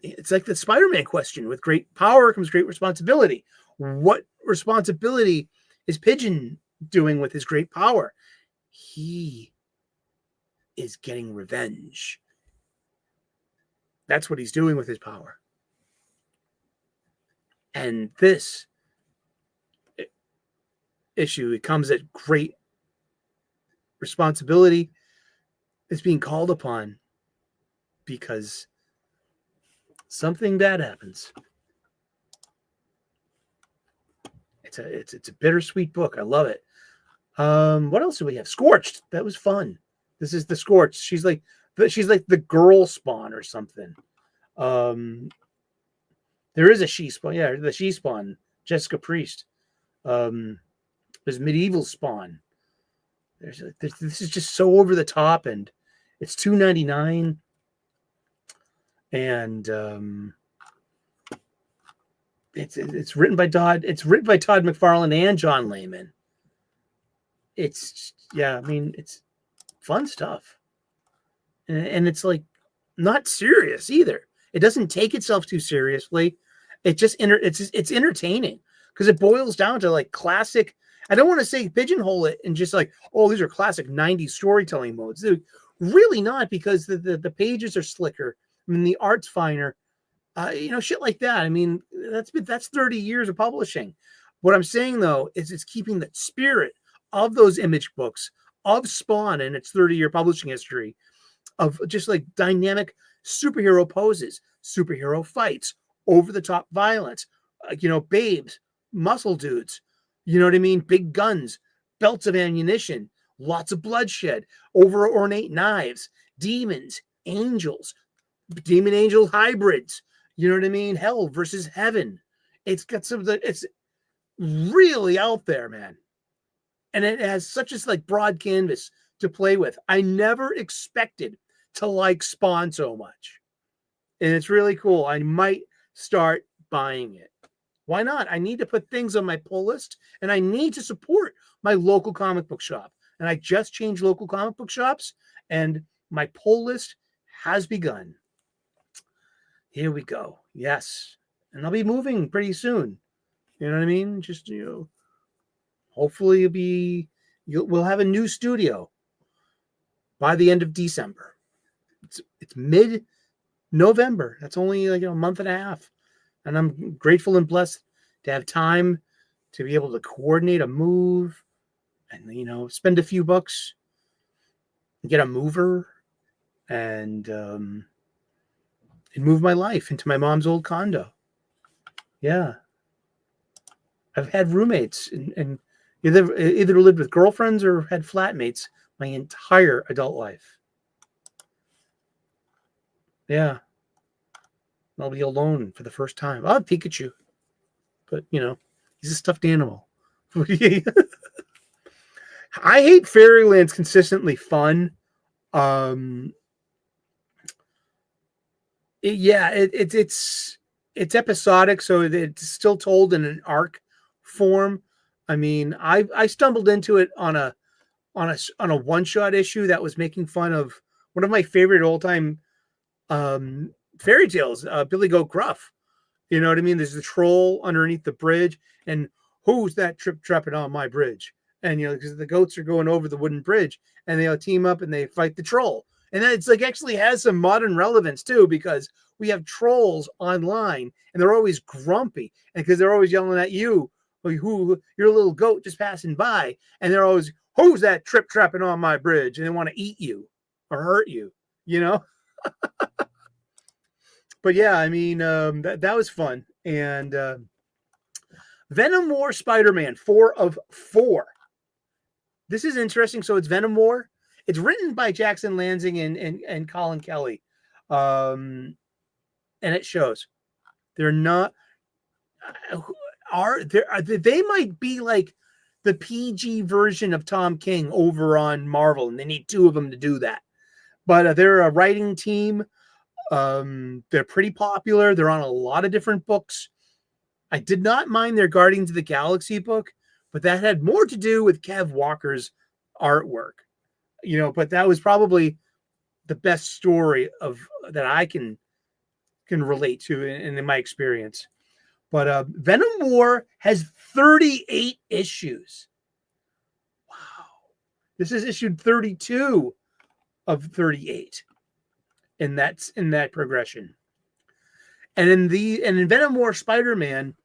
It's like the Spider-Man question. With great power comes great responsibility. What responsibility is Pigeon doing with his great power? He is getting revenge. That's what he's doing with his power. And this issue, it comes at great responsibility. It's being called upon because something bad happens. It's a bittersweet book. I love it. What else do we have? Scorched. That was fun. This is the Scorched. She's like the girl Spawn or something. There is a she Spawn. Yeah, the she Spawn, Jessica Priest. There's medieval Spawn. This is just so over the top, and it's $2.99. And it's written by Todd. It's written by Todd McFarlane and John Layman. It's it's fun stuff, and it's like not serious either. It doesn't take itself too seriously. It's entertaining because it boils down to like classic. I don't want to say pigeonhole it and just like, oh, these are classic 90s storytelling modes. They're really not, because the pages are slicker. I mean, the art's finer. Shit like that. I mean, that's 30 years of publishing. What I'm saying though is it's keeping the spirit of those Image books, of Spawn and its 30-year publishing history, of just like dynamic superhero poses, superhero fights, over-the-top violence, babes, muscle dudes, you know what I mean? Big guns, belts of ammunition, lots of bloodshed, over-ornate knives, demons, angels, demon-angel hybrids, you know what I mean? Hell versus heaven. It's really out there, man. And it has such a broad canvas to play with. I never expected to like Spawn so much. And it's really cool. I might start buying it. Why not? I need to put things on my pull list, and I need to support my local comic book shop. And I just changed local comic book shops, and my pull list has begun. Here we go. Yes. And I'll be moving pretty soon. You know what I mean? Just, hopefully we'll have a new studio by the end of December. It's mid-November. That's only a month and a half. And I'm grateful and blessed to have time to be able to coordinate a move and, spend a few bucks, get a mover, and move my life into my mom's old condo. Yeah. I've had roommates and either lived with girlfriends or had flatmates my entire adult life. Yeah. I'll be alone for the first time. I'll have Pikachu. But, he's a stuffed animal. I hate Fairyland's consistently fun. It's episodic, so it's still told in an arc form. I mean, I stumbled into it on a one-shot issue that was making fun of one of my favorite all-time fairy tales, Billy Goat Gruff. You know what I mean? There's the troll underneath the bridge, and who's that tripping on my bridge? And because the goats are going over the wooden bridge, and they'll team up and they fight the troll. And then it's actually has some modern relevance too, because we have trolls online, and they're always grumpy, and because they're always yelling at you, who you're a little goat just passing by, and they're always, who's that trapping on my bridge? And they want to eat you or hurt you, But yeah, I mean, that was fun. And Venom War Spider-Man 4 of 4. This is interesting. So it's Venom War. It's written by Jackson Lansing and Colin Kelly. And it shows. They're not they might be like the PG version of Tom King over on Marvel, and they need two of them to do that. But they're a writing team. They're pretty popular. They're on a lot of different books. I did not mind their Guardians of the Galaxy book, but that had more to do with Kev Walker's artwork, but that was probably the best story that I can relate to in my experience. But Venom War has 38 issues. Wow. This is issued 32. of 38 in that progression. And in Venom War Spider-Man,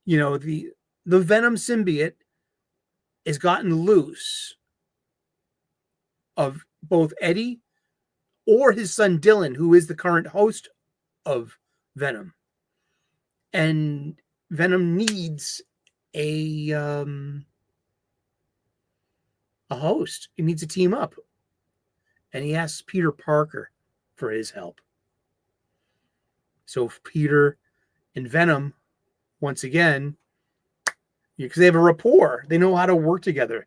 you know, the Venom symbiote has gotten loose of both Eddie or his son Dylan, who is the current host of Venom. And Venom needs a host. He needs to team up. And he asks Peter Parker for his help. So Peter and Venom, once again, because they have a rapport, they know how to work together.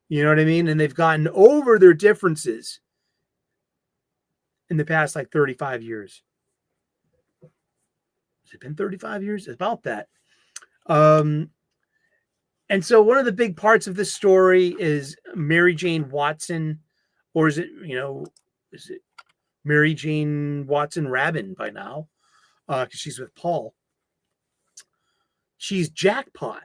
You know what I mean? And they've gotten over their differences in the past, like 35 years. Has it been 35 years? It's about that. And so one of the big parts of this story is Mary Jane Watson, or is it Mary Jane Watson Rabin by now? Because she's with Paul. She's Jackpot,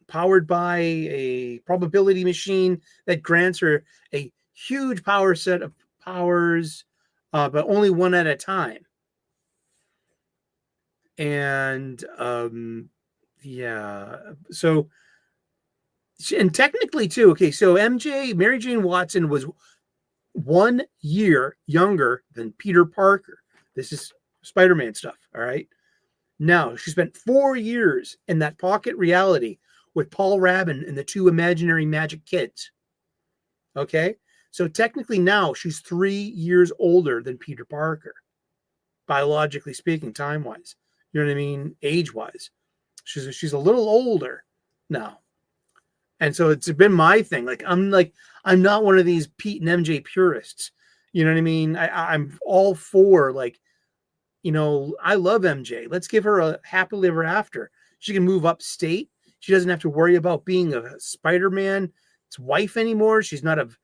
powered by a probability machine that grants her a huge power set of powers, but only one at a time. And so, and technically too, okay, so Mary Jane Watson was 1 year younger than Peter Parker. This is Spider-Man stuff, all right? Now, she spent 4 years in that pocket reality with Paul Rabin and the two imaginary magic kids. Okay? So technically now she's 3 years older than Peter Parker, biologically speaking, time-wise. You know what I mean? Age-wise. She's a little older now. And so it's been my thing. I'm not one of these Pete and MJ purists. You know what I mean? I'm all for, like, you know, I love MJ. Let's give her a happily ever after. She can move upstate. She doesn't have to worry about being a Spider-Man's wife anymore. She's not have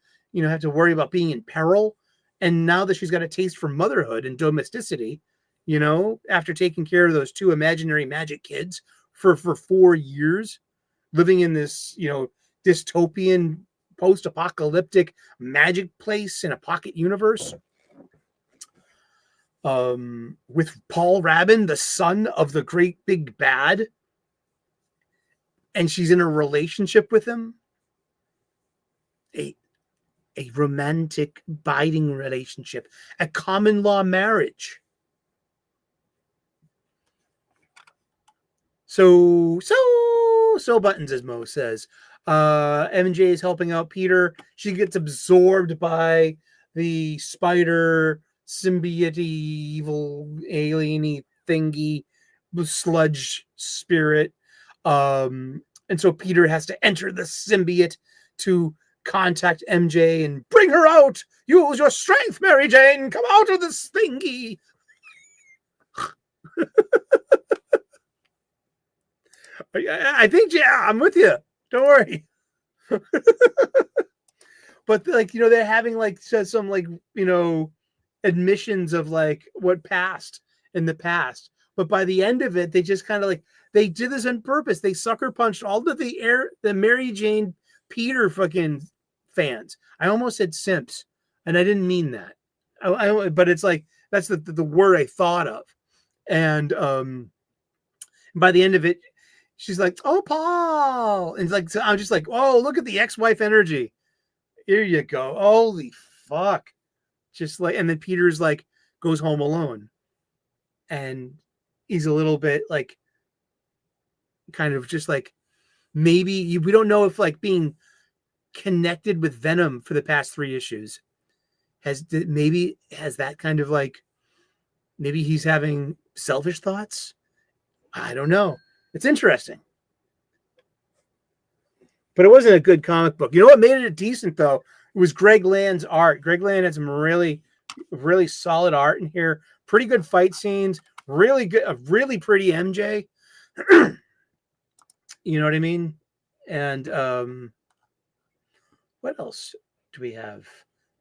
to worry about being in peril. And now that she's got a taste for motherhood and domesticity, you know, after taking care of those two imaginary magic kids for 4 years, living in this, you know, dystopian post-apocalyptic magic place in a pocket universe, with Paul Rabin, the son of the great big bad, and she's in a relationship with him, a romantic binding relationship, a common law marriage. So Buttons, as Mo says, MJ is helping out Peter. She gets absorbed by the spider symbiote evil alien-y thingy sludge spirit, and so Peter has to enter the symbiote to contact MJ and bring her out. Use your strength, Mary Jane. Come out of this thingy. I think, yeah, I'm with you. Don't worry. But, like, you know, they're having, like, some, like, you know, admissions of, like, what passed in the past. But by the end of it, they just kind of, like, they did this on purpose. They sucker punched all of the Mary Jane Peter fucking fans. I almost said simps, and I didn't mean that. But it's like, that's the word I thought of. And by the end of it, she's like, "Oh, Paul," and it's like, so I'm just like, "Oh, look at the ex-wife energy." Here you go. Holy fuck! Just like, and then Peter's like goes home alone, and he's a little bit like, kind of just like, maybe we don't know if, like, being connected with Venom for the past 3 issues has that kind of, like, maybe he's having selfish thoughts. I don't know. It's interesting. But it wasn't a good comic book. You know what made it decent, though? It was Greg Land's art. Greg Land had some really, really solid art in here. Pretty good fight scenes. Really good, a really pretty MJ. You know what I mean? And what else do we have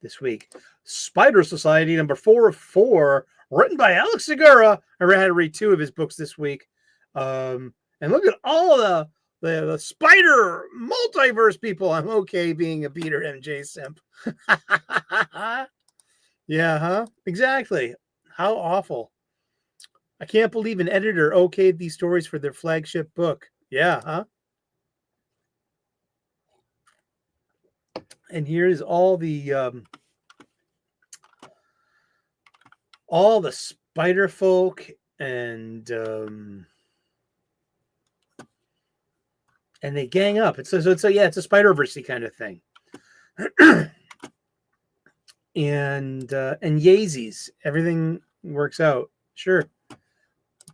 this week? Spider Society number 4 of 4, written by Alex Segura. I had to read 2 of his books this week. And look at all the the spider multiverse people. I'm okay being a Peter MJ simp. Yeah, huh? Exactly. How awful. I can't believe an editor okayed these stories for their flagship book. Yeah, huh? And here's all the spider folk and they gang up. It's a Spider-Verse kind of thing. and Yeezys. Everything works out. Sure.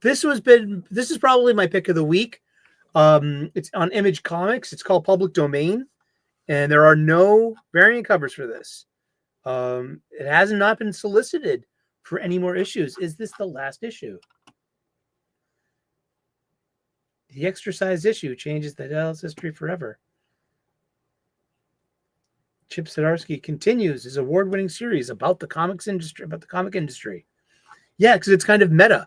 This is probably my pick of the week. It's on Image Comics. It's called Public Domain, and there are no variant covers for this. It has not been solicited for any more issues. Is this the last issue? The extra size issue changes the Dallas history forever. Chip Zdarsky continues his award-winning series about the comic industry. Yeah, because it's kind of meta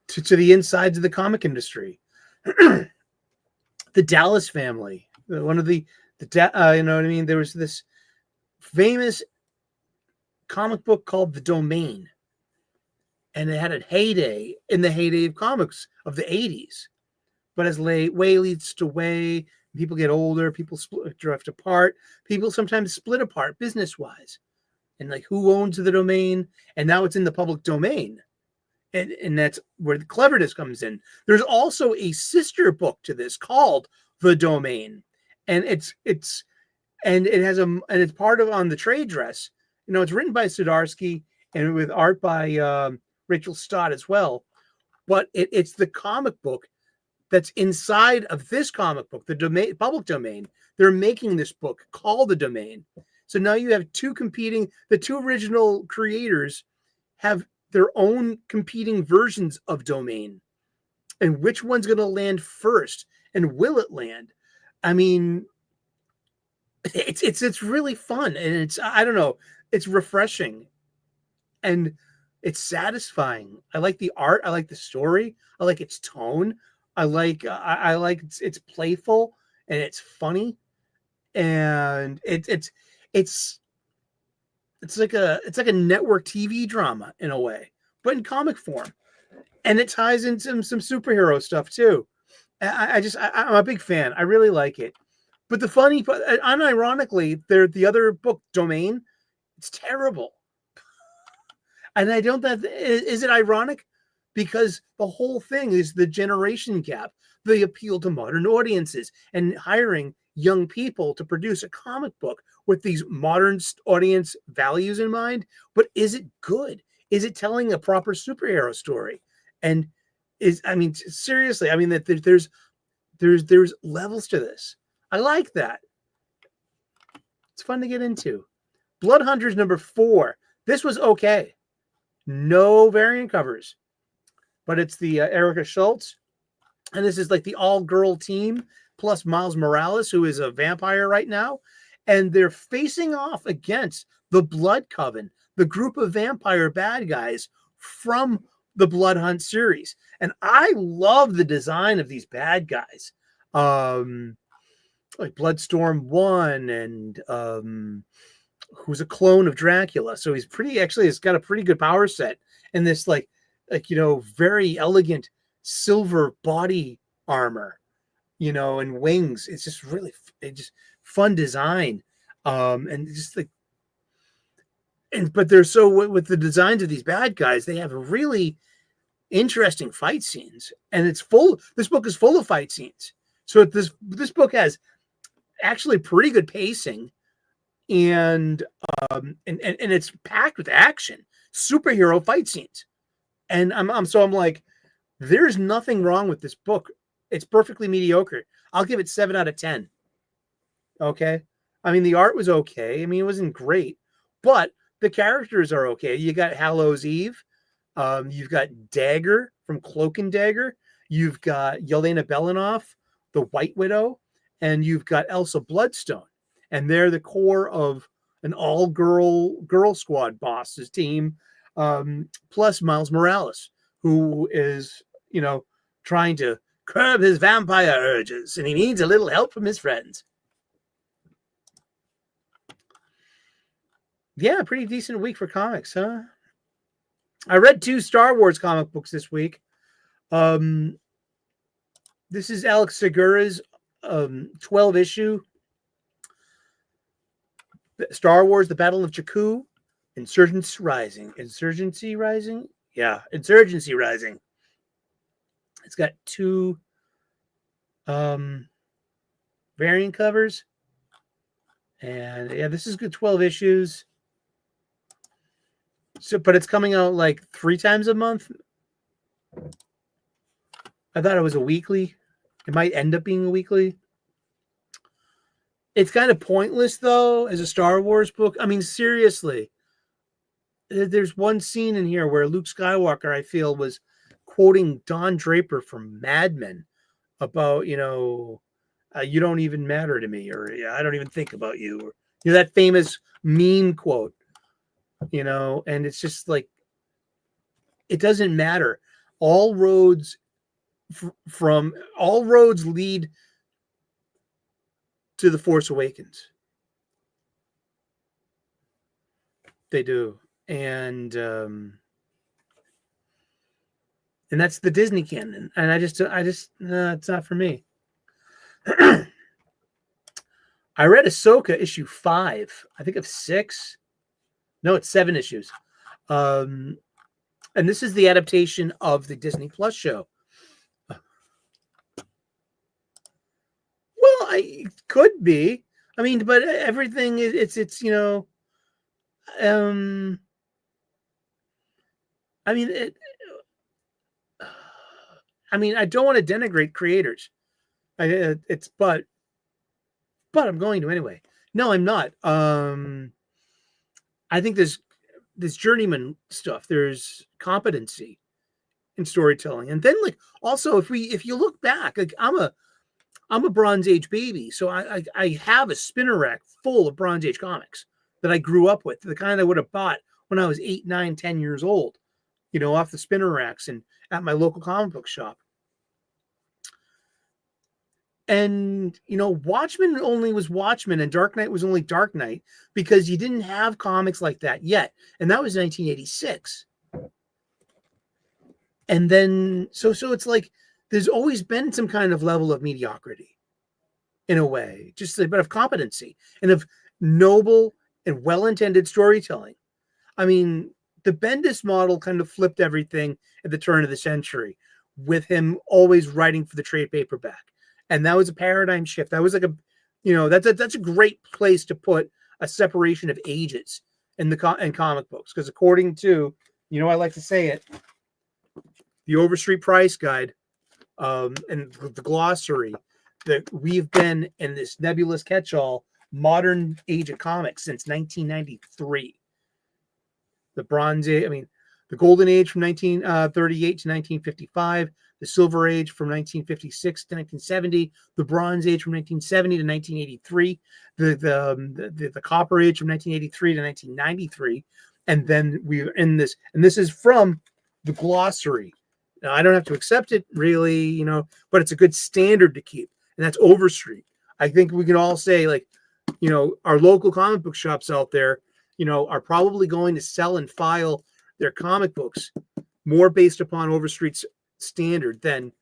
to the insides of the comic industry. The Dallas family, one of you know what I mean? There was this famous comic book called The Domain, and it had a heyday in the heyday of comics of the 80s. But as way leads to way, people get older, people drift apart, people sometimes split apart business-wise. And like, who owns the domain? And now it's in the public domain. And that's where the cleverness comes in. There's also a sister book to this called The Domain. And it's part of On the Trade Dress. You know, it's written by Zdarsky and with art by Rachel Stott as well. But it's the comic book that's inside of this comic book, the public domain. They're making this book called The Domain. So now you have the two original creators have their own competing versions of Domain. And which one's going to land first? And will it land? I mean, it's really fun. And I don't know, it's refreshing. And it's satisfying. I like the art. I like the story. I like its tone. I like it's playful and it's funny. And it's like a network TV drama in a way, but in comic form, and it ties in some superhero stuff too. I'm a big fan. I really like it. But the funny, unironically, the other book, Domain, it's terrible. And I don't. Is it ironic? Because the whole thing is the generation gap, the appeal to modern audiences, and hiring young people to produce a comic book with these modern audience values in mind. But is it good? Is it telling a proper superhero story? And seriously, that there's levels to this. I like that. It's fun to get into. Blood Hunters number 4. This was okay. No variant covers, but it's the Erica Schultz, and this is like the all-girl team plus Miles Morales, who is a vampire right now, and they're facing off against the Blood Coven, the group of vampire bad guys from the Blood Hunt series. And I love the design of these bad guys, like Bloodstorm 1, and who's a clone of Dracula. So he's he's got a pretty good power set, and this very elegant silver body armor, and wings. It's just really fun design. And just like, but they're so with the designs of these bad guys, they have really interesting fight scenes, and this book is full of fight scenes. So this book has actually pretty good pacing, and it's packed with action, superhero fight scenes. And I'm like, there's nothing wrong with this book. It's perfectly mediocre. I'll give it 7 out of 10. Okay. I mean, the art was okay. I mean, it wasn't great, but the characters are okay. You got Hallows Eve. You've got Dagger from Cloak and Dagger. You've got Yelena Belanoff, the White Widow, and you've got Elsa Bloodstone. And they're the core of an all-girl squad boss's team, plus Miles Morales, who is, trying to curb his vampire urges, and he needs a little help from his friends. Yeah, pretty decent week for comics, huh? I read 2 Star Wars comic books this week. This is Alex Segura's 12-issue Star Wars: The Battle of Jakku, Insurgency Rising. Insurgency Rising? Yeah, Insurgency Rising. It's got 2 variant covers. And yeah, this is good, 12 issues. So, but it's coming out like 3 times a month. I thought it was a weekly. It might end up being a weekly. It's kind of pointless, though, as a Star Wars book. I mean, seriously. There's one scene in here where Luke Skywalker, I feel, was quoting Don Draper from Mad Men about, you don't even matter to me, or I don't even think about you. Or, that famous meme quote, and it's just like, it doesn't matter. All roads lead to The Force Awakens. They do. And that's the Disney canon. And I just it's not for me. I read Ahsoka issue 5, I think of 6. No, it's 7 issues. And this is the adaptation of the Disney Plus show. Well, I could be. I mean, but everything it's I mean, I don't want to denigrate creators. But I'm going to anyway. No, I'm not. I think there's journeyman stuff. There's competency in storytelling, and then like also if you look back, like I'm a Bronze Age baby, so I have a spinner rack full of Bronze Age comics that I grew up with, the kind I would have bought when I was 8, 9, 10 years old, off the spinner racks and at my local comic book shop. And, Watchmen only was Watchmen and Dark Knight was only Dark Knight because you didn't have comics like that yet. And that was 1986. And then, so it's like, there's always been some kind of level of mediocrity in a way, but of competency and of noble and well-intended storytelling. I mean, the Bendis model kind of flipped everything at the turn of the century with him always writing for the trade paperback. And that was a paradigm shift. That was like that's a great place to put a separation of ages in comic books. Because according to, I like to say it, the Overstreet Price Guide, and the glossary, that we've been in this nebulous catch-all modern age of comics since 1993. The Bronze Age, the Golden Age from 1938 to 1955, the Silver Age from 1956 to 1970, the Bronze Age from 1970 to 1983, the Copper Age from 1983 to 1993, and then we're in this, and this is from the glossary. Now, I don't have to accept it really, but it's a good standard to keep, and that's Overstreet. I think we can all say, like, our local comic book shops out there, are probably going to sell and file their comic books more based upon Overstreet's standard than,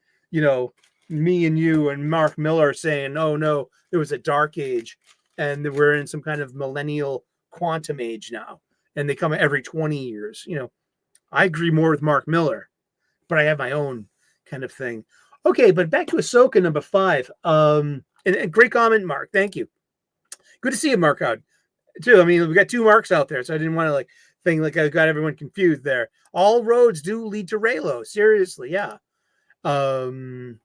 me and you and Mark Miller saying, oh no, there was a dark age and we're in some kind of millennial quantum age now. And they come every 20 years. I agree more with Mark Miller, but I have my own kind of thing. Okay, but back to Ahsoka number 5. And great comment, Mark. Thank you. Good to see you, Mark, out too. We got 2 Marks out there, so I didn't want to think like I got everyone confused there. All roads do lead to Reylo. Seriously, yeah. But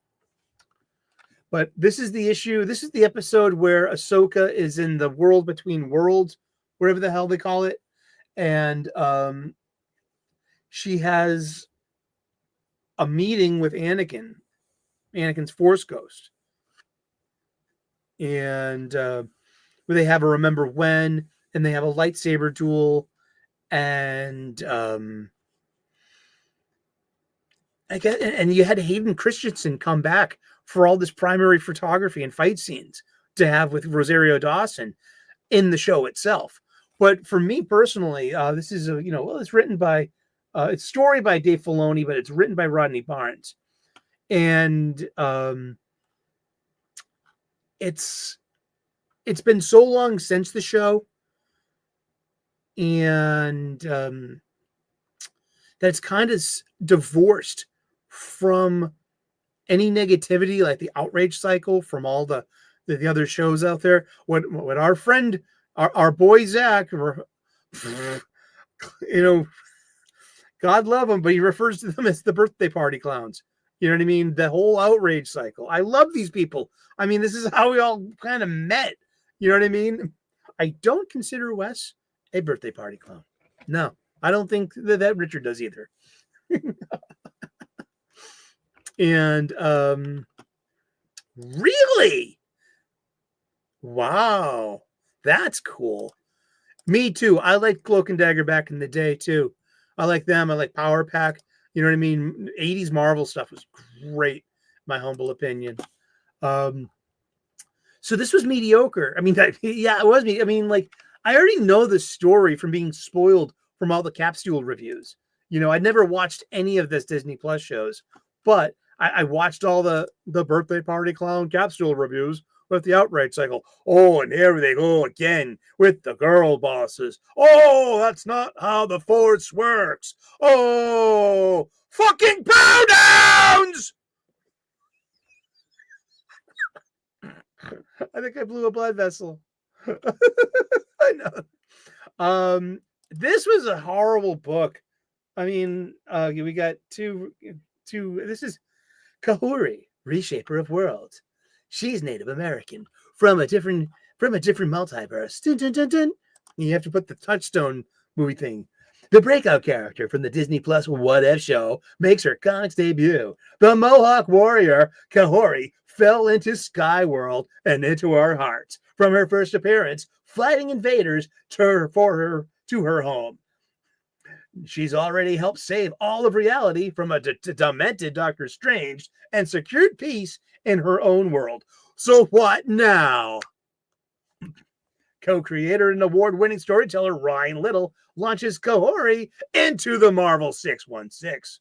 this is the issue. This is the episode where Ahsoka is in the world between worlds, whatever the hell they call it, and she has a meeting with Anakin's Force Ghost, and where they have a remember when, and they have a lightsaber duel, and I guess, and you had Hayden Christensen come back for all this primary photography and fight scenes to have with Rosario Dawson in the show itself. But for me personally, this is it's written by it's story by Dave Filoni, but it's written by Rodney Barnes, and it's been so long since the show, and that it's kind of divorced from any negativity, like the outrage cycle from all the other shows out there. What our friend, our boy Zach, God love him, but he refers to them as the birthday party clowns. You know what I mean? The whole outrage cycle. I love these people. I mean, this is how we all kind of met. You know what I mean? I don't consider Wes a birthday party clown. No, I don't think that Richard does either. And really? Wow. That's cool. Me too. I liked Cloak and Dagger back in the day too. I like them. I like Power Pack. You know what I mean? 80s Marvel stuff was great, my humble opinion. So this was mediocre. I mean, yeah, it was me. I mean, like, I already know the story from being spoiled from all the Capsule reviews. I'd never watched any of this Disney Plus shows, but I watched all the birthday party clown Capsule reviews with the outrage cycle. Oh, and here they go again with the girl bosses. Oh, that's not how the force works. Oh, fucking bow downs! I think I blew a blood vessel. I know. This was a horrible book. I mean, we got two. This is Kahuri, Reshaper of Worlds. She's Native American from a different multiverse. Dun, dun, dun, dun. You have to put the Touchstone movie thing. The breakout character from the Disney Plus What If show makes her comics debut. The Mohawk warrior Kahuri fell into Skyworld and into our hearts from her first appearance, fighting invaders to her home. She's already helped save all of reality from a demented Doctor Strange and secured peace in her own world. So what now? Co-creator and award-winning storyteller Ryan Little launches Kahori into the Marvel 616.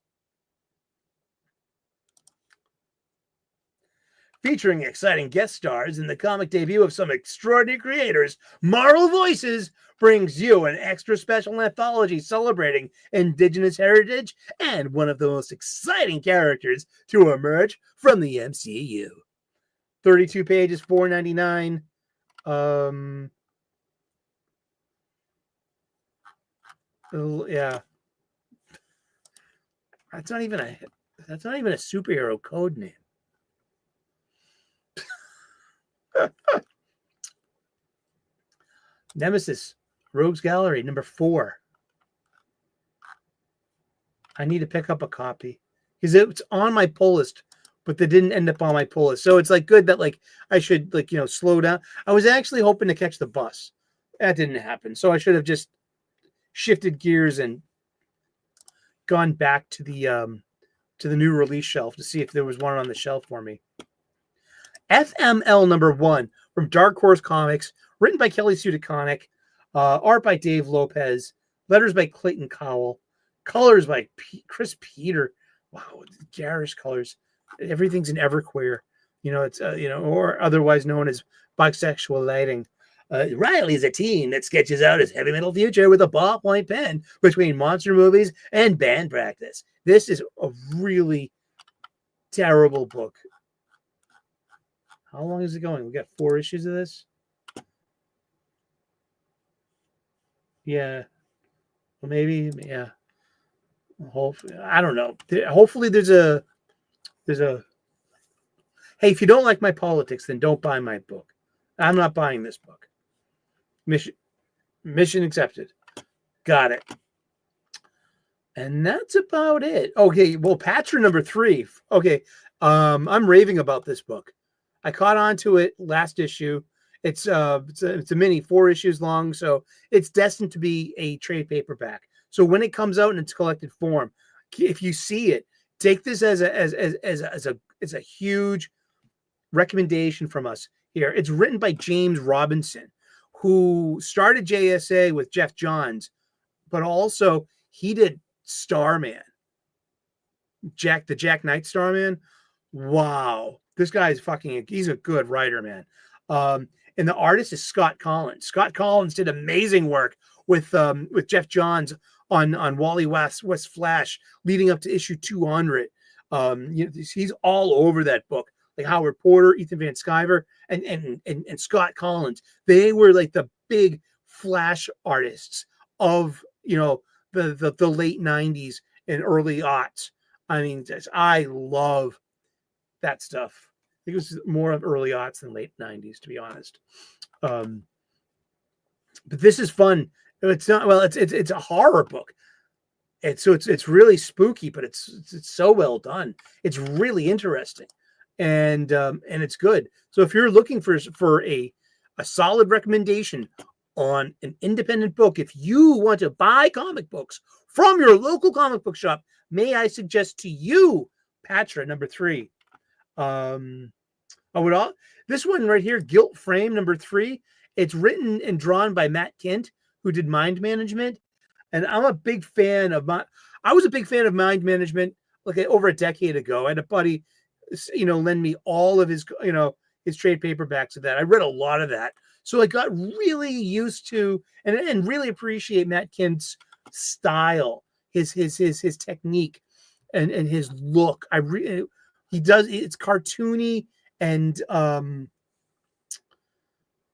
Featuring exciting guest stars and the comic debut of some extraordinary creators, Marvel Voices brings you an extra special anthology celebrating Indigenous heritage and one of the most exciting characters to emerge from the MCU. 32 pages, $4.99. Yeah. That's not even a superhero code name. Nemesis, Rogues Gallery, number 4. I need to pick up a copy because it's on my pull list, but they didn't end up on my pull list. So it's like good that like I should like slow down. I was actually hoping to catch the bus. That didn't happen. So I should have just shifted gears and gone back to the new release shelf to see if there was one on the shelf for me. FML number 1 from Dark Horse Comics, written by Kelly Sue DeConnick, art by Dave Lopez, letters by Clayton Cowell, colors by Chris Peter. Wow, garish colors. Everything's in Everqueer. It's or otherwise known as bisexual lighting. Riley is a teen that sketches out his heavy metal future with a ballpoint pen between monster movies and band practice. This is a really terrible book. How long is it going? We got 4 issues of this. Yeah. Well, maybe, yeah. Hopefully, I don't know. Hopefully there's a hey, if you don't like my politics, then don't buy my book. I'm not buying this book. Mission accepted. Got it. And that's about it. Okay, well, Patra number 3. Okay, I'm raving about this book. I caught on to it last issue. It's a mini, 4 issues long, so it's destined to be a trade paperback. So when it comes out in its collected form, if you see it, take this as a huge recommendation from us here. It's written by James Robinson, who started JSA with Jeff Johns, but also he did Starman. The Jack Knight Starman. Wow. This guy is he's a good writer, man. And the artist is Scott Collins. Scott Collins did amazing work with Jeff Johns on Wally West Flash leading up to issue 200. He's all over that book. Like Howard Porter, Ethan Van Sciver, and Scott Collins. They were like the big Flash artists of the late 90s and early aughts. I mean, I love that stuff. I think it was more of early aughts than late 90s, to be honest. But this is fun. It's not, well, it's a horror book. It's really spooky, but it's so well done. It's really interesting, and it's good. So if you're looking for a solid recommendation on an independent book, if you want to buy comic books from your local comic book shop, may I suggest to you Patra number 3. This one right here, Guilt Frame number 3. It's written and drawn by Matt Kent, who did Mind Management. And I was a big fan of Mind Management like over a decade ago. I had a buddy, lend me all of his, his trade paperbacks of that. I read a lot of that. So I got really used to and really appreciate Matt Kent's style, his technique and his look. It's cartoony and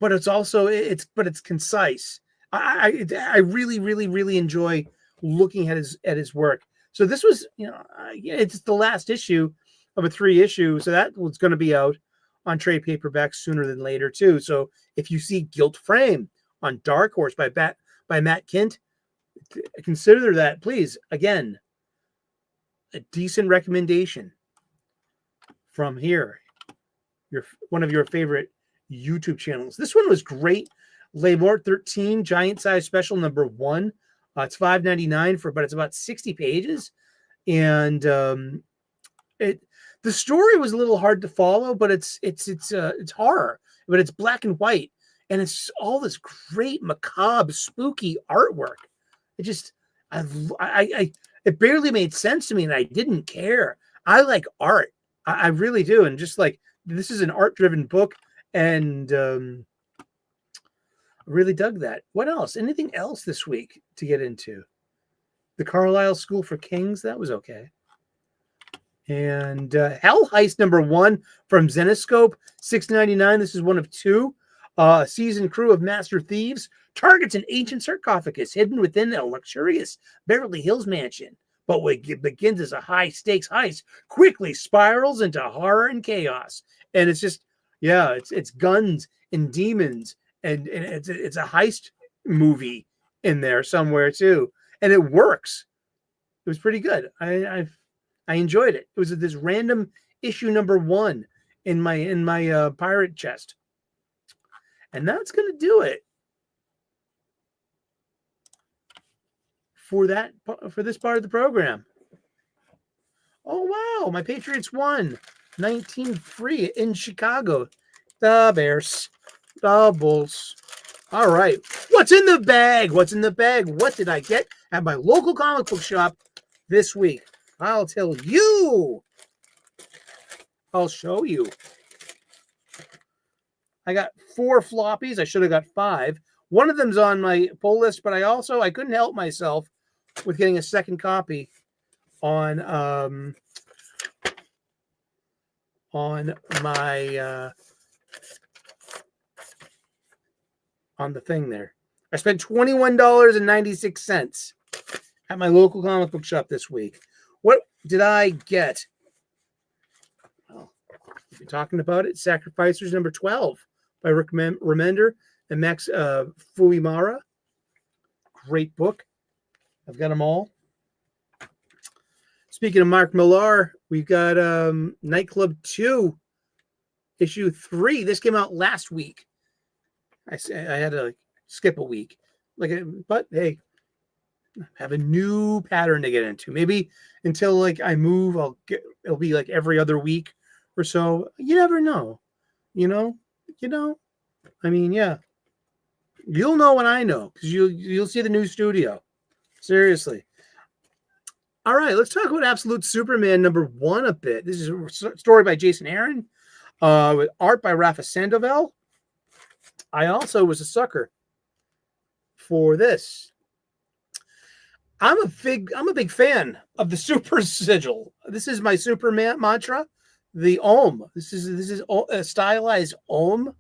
but it's concise. I really, really, really enjoy looking at his work. So this was, it's the last issue of a 3-issue. So that was going to be out on trade paperback sooner than later too. So if you see Guilt Frame on Dark Horse by Matt Kent, consider that, please. Again, a decent recommendation from here, one of your favorite YouTube channels. This one was great. Les Morts 13 giant size special number 1. It's $5.99 but it's about 60 pages, and the story was a little hard to follow, but it's horror, but it's black and white, and it's all this great macabre, spooky artwork. It barely made sense to me, and I didn't care. I like art. I really do, and just like this is an art-driven book, and really dug that. What else? Anything else this week to get into? The Carlisle School for Kings, that was okay. And Hell Heist number 1 from Zenoscope, $6.99. This is one of 2. Seasoned crew of master thieves targets an ancient sarcophagus hidden within a luxurious Beverly Hills mansion. But what begins as a high-stakes heist quickly spirals into horror and chaos. And it's just, it's guns and demons. And it's a heist movie in there somewhere too, and it works. It was pretty good. I enjoyed it. It was this random issue number 1 in my pirate chest, and that's gonna do it for this part of the program. Oh wow, my Patriots won 19-3 in Chicago. The Bears. Doubles. All right. What's in the bag? What did I get at my local comic book shop this week? I'll tell you. I'll show you. I got 4 floppies. I should have got 5. One of them's on my pull list, but I couldn't help myself with getting a second copy on my on the thing there. I spent $21.96 at my local comic book shop this week. What did I get? Well, we're talking about it. Sacrificers number 12 by Rick Remender and Max Fuimara. Great book. I've got them all. Speaking of Mark Millar, we've got Nightclub 2, issue 3. This came out last week. I had to skip a week, but hey, have a new pattern to get into. Maybe until like I move, it'll be like every other week or so. You never know. You know. I mean, yeah. You'll know when I know, because you'll see the new studio. Seriously. All right, let's talk about Absolute Superman #1 a bit. This is a story by Jason Aaron, with art by Rafa Sandoval. I also was a sucker for this. I'm a big fan of the super sigil. This is my Superman mantra, the Om. This is a stylized Om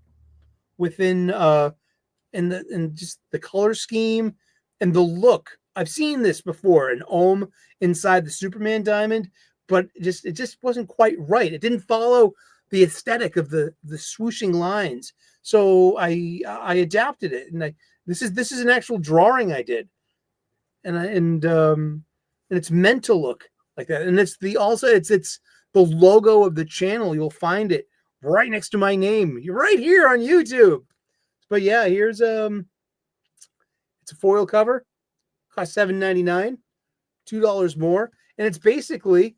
within and just the color scheme and the look. I've seen this before, an Om inside the Superman diamond, but it just wasn't quite right. It didn't follow the aesthetic of the swooshing lines. So I adapted it, and this is an actual drawing I did, and it's meant to look like that. And it's the logo of the channel. You'll find it right next to my name. You're right here on YouTube. But yeah, here's it's a foil cover, cost $7.99, $2 more, and it's basically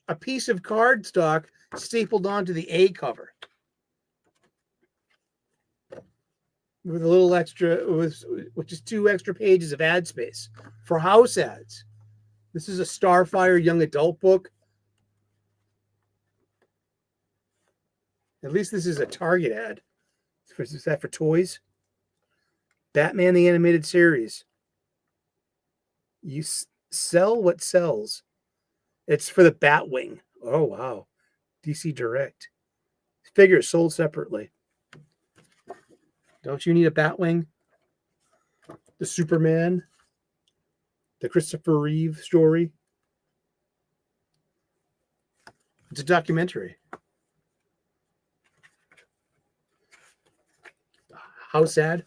a piece of cardstock stapled onto the A cover with a little extra, with just 2 extra pages of ad space for house ads. This is a Starfire young adult book. At least this is a Target ad. Is that for toys? Batman the Animated Series. You sell what sells. It's for the Batwing. Oh, wow. DC Direct. Figures sold separately. Don't you need a Batwing? The Superman. The Christopher Reeve story. It's a documentary. House ad.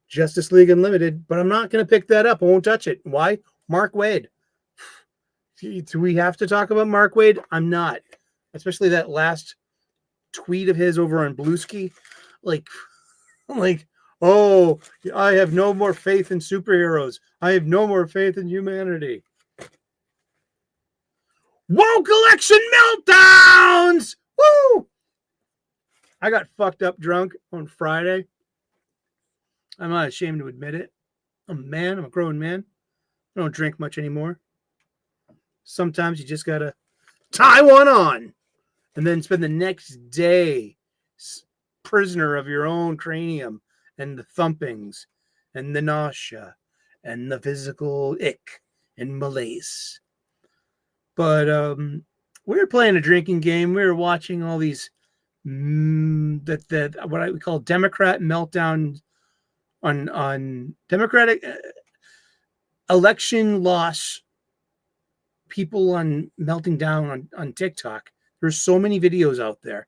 Justice League Unlimited, but I'm not going to pick that up. I won't touch it. Why? Mark Waid. Do we have to talk about Mark Waid? I'm not. Especially that last tweet of his over on Bluesky. Like, oh, I have no more faith in superheroes. I have no more faith in humanity. Whoa, collection meltdowns! Woo! I got fucked up drunk on Friday. I'm not ashamed to admit it. I'm a man. I'm a grown man. I don't drink much anymore. Sometimes you just got to tie one on and then spend the next day prisoner of your own cranium and the thumpings and the nausea and the physical ick and malaise. But we were playing a drinking game. We were watching all these what I would call Democrat meltdown on Democratic election loss, people on melting down on TikTok. There's so many videos out there.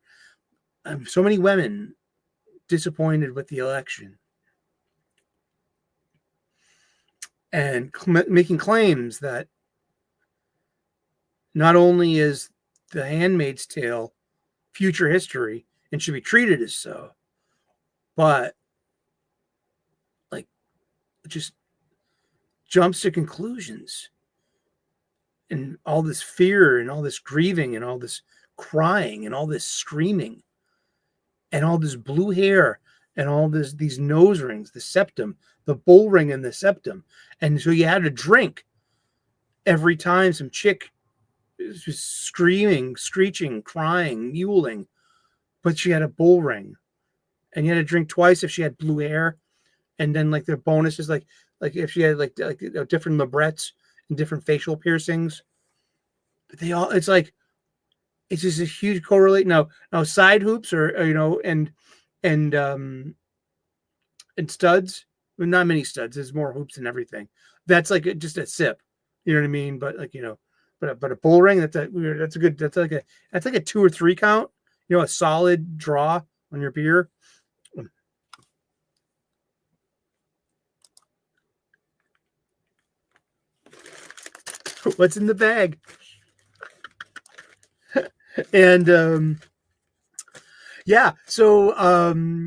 So many women disappointed with the election and making claims that not only is The Handmaid's Tale future history and should be treated as so, but like just jumps to conclusions and all this fear and all this grieving and all this crying and all this screaming and all this blue hair and all these nose rings, the septum, the bull ring and the septum. And so you had to drink every time some chick was screaming, screeching, crying, mewling, but she had a bull ring. And you had to drink twice if she had blue hair. And then like their bonus is like if she had like different labrettes and different facial piercings. But they all, it's just a huge correlate. Now side hoops or and studs. Well, not many studs. There's more hoops and everything. That's like just a sip. You know what I mean? But like, but a bull ring, that's like a 2 or 3 count. A solid draw on your beer. What's in the bag? And yeah, so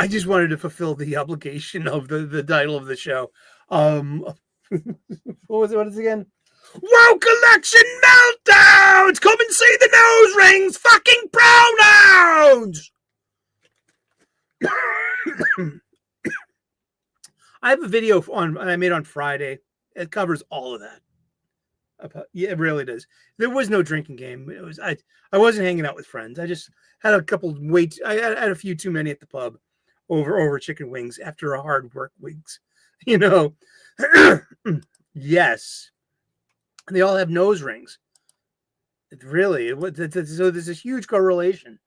I just wanted to fulfill the obligation of the title of the show. What was it? What is it again? Wow, collection meltdowns! Come and see the nose rings! Fucking pronouns! I have a video I made on Friday. It covers all of that. Yeah, it really does. There was no drinking game. It was I wasn't hanging out with friends. I just had a couple I had a few too many at the pub over chicken wings after a hard work weeks. You know. Yes. And they all have nose rings. So there's a huge correlation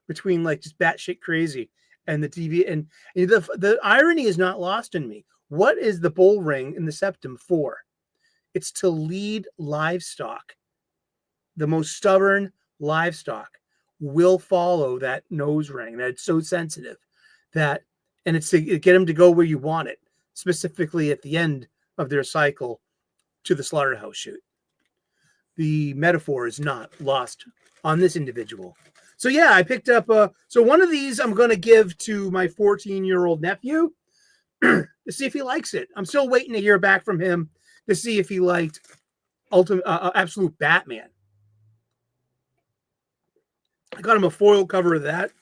between like just batshit crazy and the TV. And the irony is not lost in me. What is the bull ring in the septum for? It's to lead livestock. The most stubborn livestock will follow that nose ring. That's so sensitive and it's to get them to go where you want it, specifically at the end of their cycle to the slaughterhouse chute. The metaphor is not lost on this individual. So yeah, I picked up so one of these I'm going to give to my 14-year-old nephew to see if he likes it. I'm still waiting to hear back from him to see if he liked Absolute Batman. I got him a foil cover of that.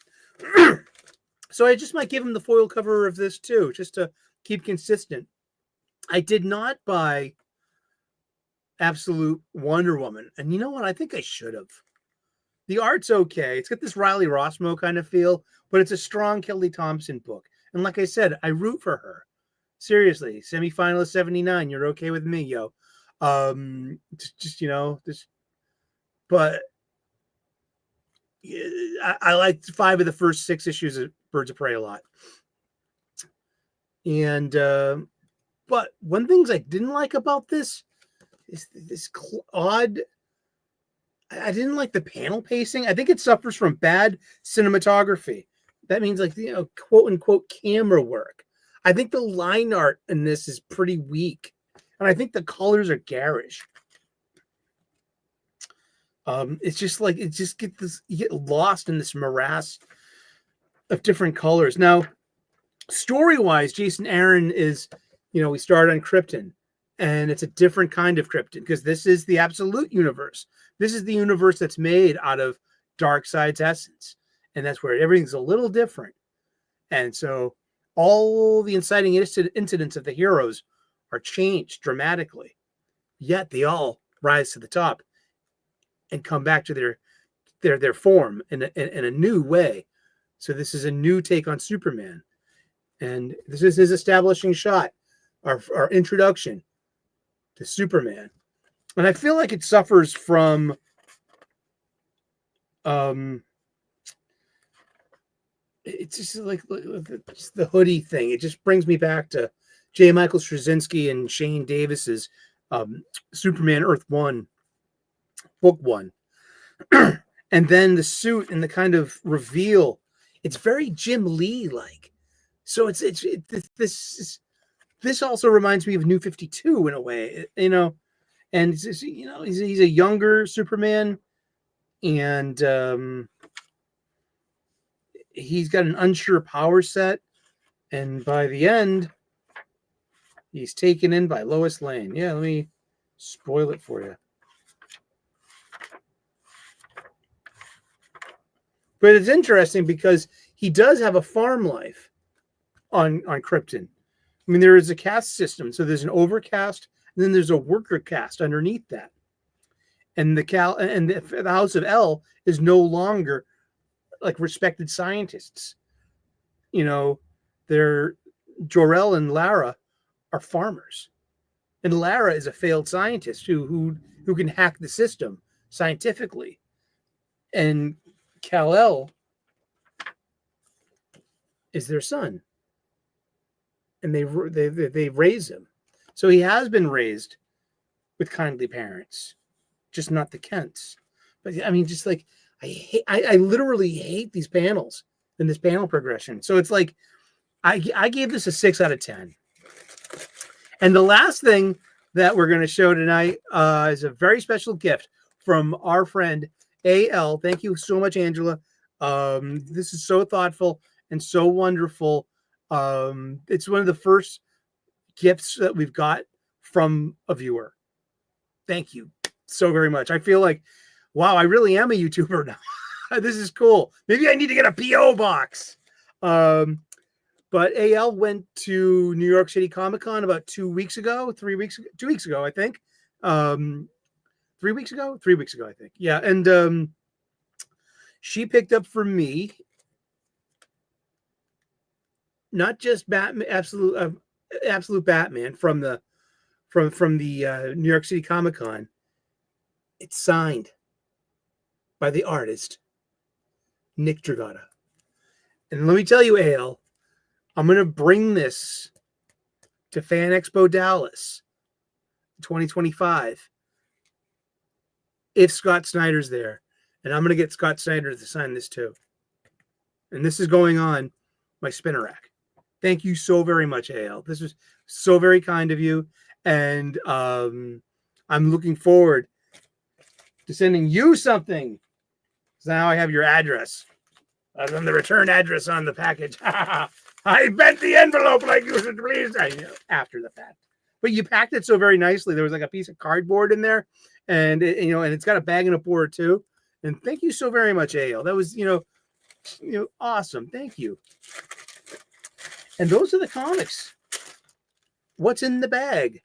So I just might give him the foil cover of this too, just to keep consistent. I did not buy Absolute Wonder Woman. And you know what? I think I should have. The art's okay. It's got this Riley Rossmo kind of feel, but it's a strong Kelly Thompson book. And like I said, I root for her. Seriously, semifinalist 79. You're okay with me, yo. But I liked 5 of the first 6 issues of Birds of Prey a lot. And but one things I didn't like about this is this odd. I didn't like the panel pacing. I think it suffers from bad cinematography. That means like quote unquote camera work. I think the line art in this is pretty weak, and I think the colors are garish. It's just like you get lost in this morass of different colors. Now, story-wise, Jason Aaron is, we started on Krypton, and it's a different kind of Krypton because this is the Absolute universe. This is the universe that's made out of Darkseid's essence, and that's where everything's a little different. And so all the inciting incidents of the heroes are changed dramatically, yet they all rise to the top and come back to their form in a new way. So this is a new take on Superman, and this is his establishing shot, our introduction to Superman. And I feel like it suffers from it's just like the hoodie thing. It just brings me back to J. Michael Straczynski and Shane Davis's Superman Earth 1, book 1. And then the suit and the kind of reveal, it's very Jim Lee like. So this also reminds me of New 52 in a way, and it's just, he's a younger Superman, and he's got an unsure power set, and by the end, he's taken in by Lois Lane. Yeah, let me spoil it for you. But it's interesting because he does have a farm life on Krypton. I mean, there is a caste system. So there's an overcaste, and then there's a worker caste underneath that. And the House of El is no longer like respected scientists. Jor-El and Lara are farmers. And Lara is a failed scientist who can hack the system scientifically. And Kal-El is their son, and they raise him. So he has been raised with kindly parents, just not the Kents. But I mean, just like I literally hate these panels and this panel progression. So it's like I gave this a 6 out of 10. And the last thing that we're going to show tonight is a very special gift from our friend AL. Thank you so much, Angela. This is so thoughtful and so wonderful. It's one of the first gifts that we've got from a viewer. Thank you so very much. I feel like, wow, I really am a YouTuber now. This is cool. Maybe I need to get a PO box. But AL went to New York City Comic Con about 2 weeks ago, 3 weeks, 2 weeks ago, I think. 3 weeks ago, I think. Yeah. And she picked up for me not just Batman, absolute Batman from the New York City Comic Con. It's signed by the artist Nick Dragata. And let me tell you, AL, I'm going to bring this to Fan Expo Dallas 2025 if Scott Snyder's there. And I'm going to get Scott Snyder to sign this too. And this is going on my spinner rack. Thank you so very much, AL. This was so very kind of you. And I'm looking forward to sending you something. So now I have your address. Other than the return address on the package. I bent the envelope like you should please. I know, after the fact. But you packed it so very nicely. There was like a piece of cardboard in there. And, and it's got a bag and a board too. And thank you so very much, AL. That was, awesome. Thank you. And those are the comics. What's in the bag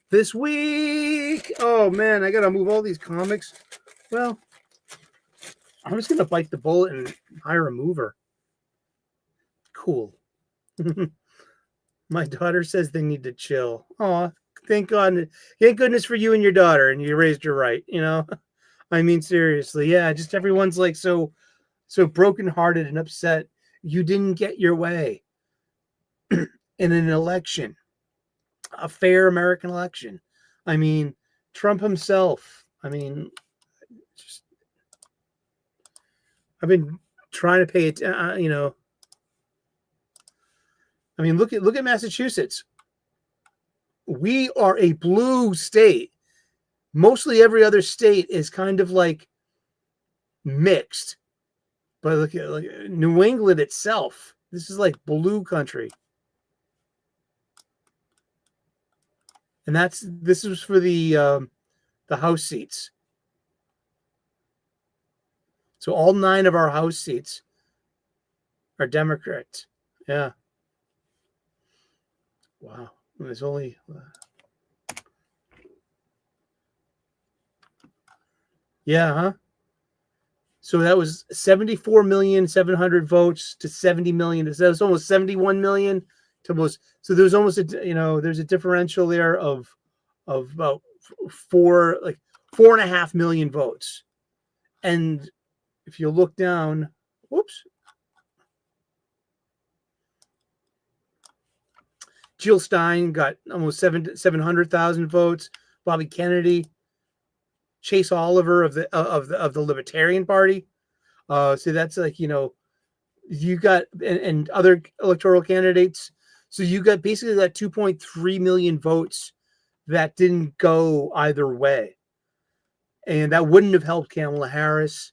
this week? Oh, man, I got to move all these comics. Well, I'm just going to bite the bullet and hire a mover. Cool. My daughter says they need to chill. Oh, thank God. Thank goodness for you and your daughter, and you raised her right, I mean, seriously. Yeah, just everyone's like so brokenhearted and upset. You didn't get your way in an election, a fair American election. I mean, Trump himself. I mean, I've been trying to pay it. I mean, look at Massachusetts. We are a blue state. Mostly every other state is kind of like mixed. But look at New England itself. This is like blue country. And this is for the House seats. So all 9 of our House seats are Democrats. Yeah. Wow. There's only yeah, huh? So that was 74,700,000 votes to 70 million. That was almost 71 million to most. So there's almost there's a differential there of about 4.5 million votes. And if you look down, whoops. Jill Stein got almost 700,000 votes. Bobby Kennedy, Chase Oliver of the Libertarian Party. So that's like you got and other electoral candidates. So you got basically that 2.3 million votes that didn't go either way, and that wouldn't have helped Kamala Harris.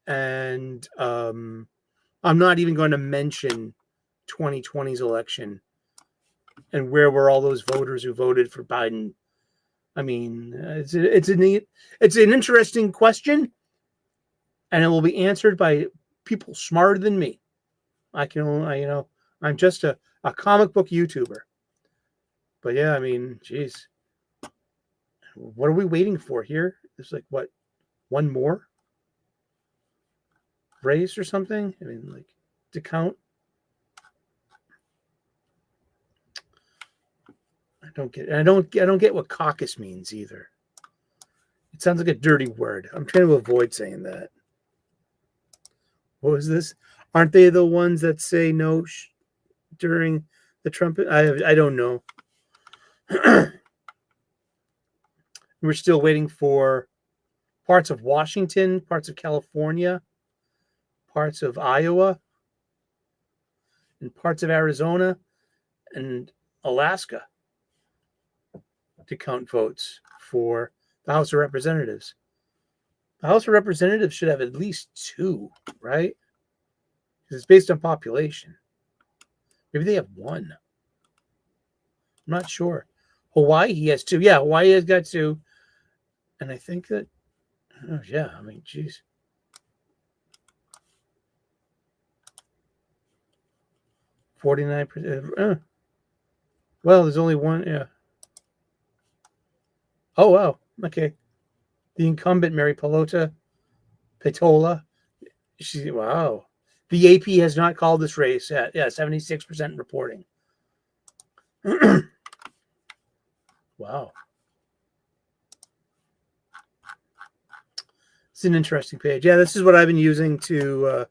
And I'm not even going to mention 2020's election and where were all those voters who voted for Biden. I mean, it's an interesting question, and it will be answered by people smarter than me. I'm just a comic book YouTuber. But yeah, I mean, geez, what are we waiting for here? There's like what, one more race or something? I mean, like to count. I don't get what caucus means either. It sounds like a dirty word. I'm trying to avoid saying that. What was this? Aren't they the ones that say no during the Trump? I don't know. We're still waiting for parts of Washington, parts of California, parts of Iowa, and parts of Arizona and Alaska to count votes for the House of Representatives. The House of Representatives should have at least 2, right? Because it's based on population. Maybe they have one. I'm not sure. Hawaii has 2. Yeah, Hawaii has got 2. And I think that, oh, yeah, I mean, geez. $49%. Well, there's only one. Yeah. Oh, wow. Okay. The incumbent, Mary Petola. Wow. The AP has not called this race yet. Yeah, 76% reporting. Wow. It's an interesting page. Yeah, this is what I've been using to.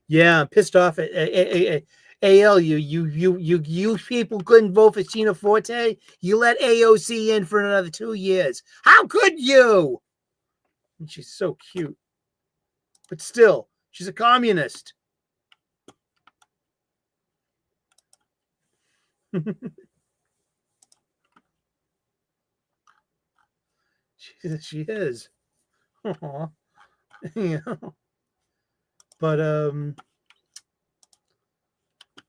Yeah, I'm pissed off at AL. You people couldn't vote for Tina Forte. You let AOC in for another 2 years. How could you? And she's so cute, but still, she's a communist. She is. Aww. Yeah. But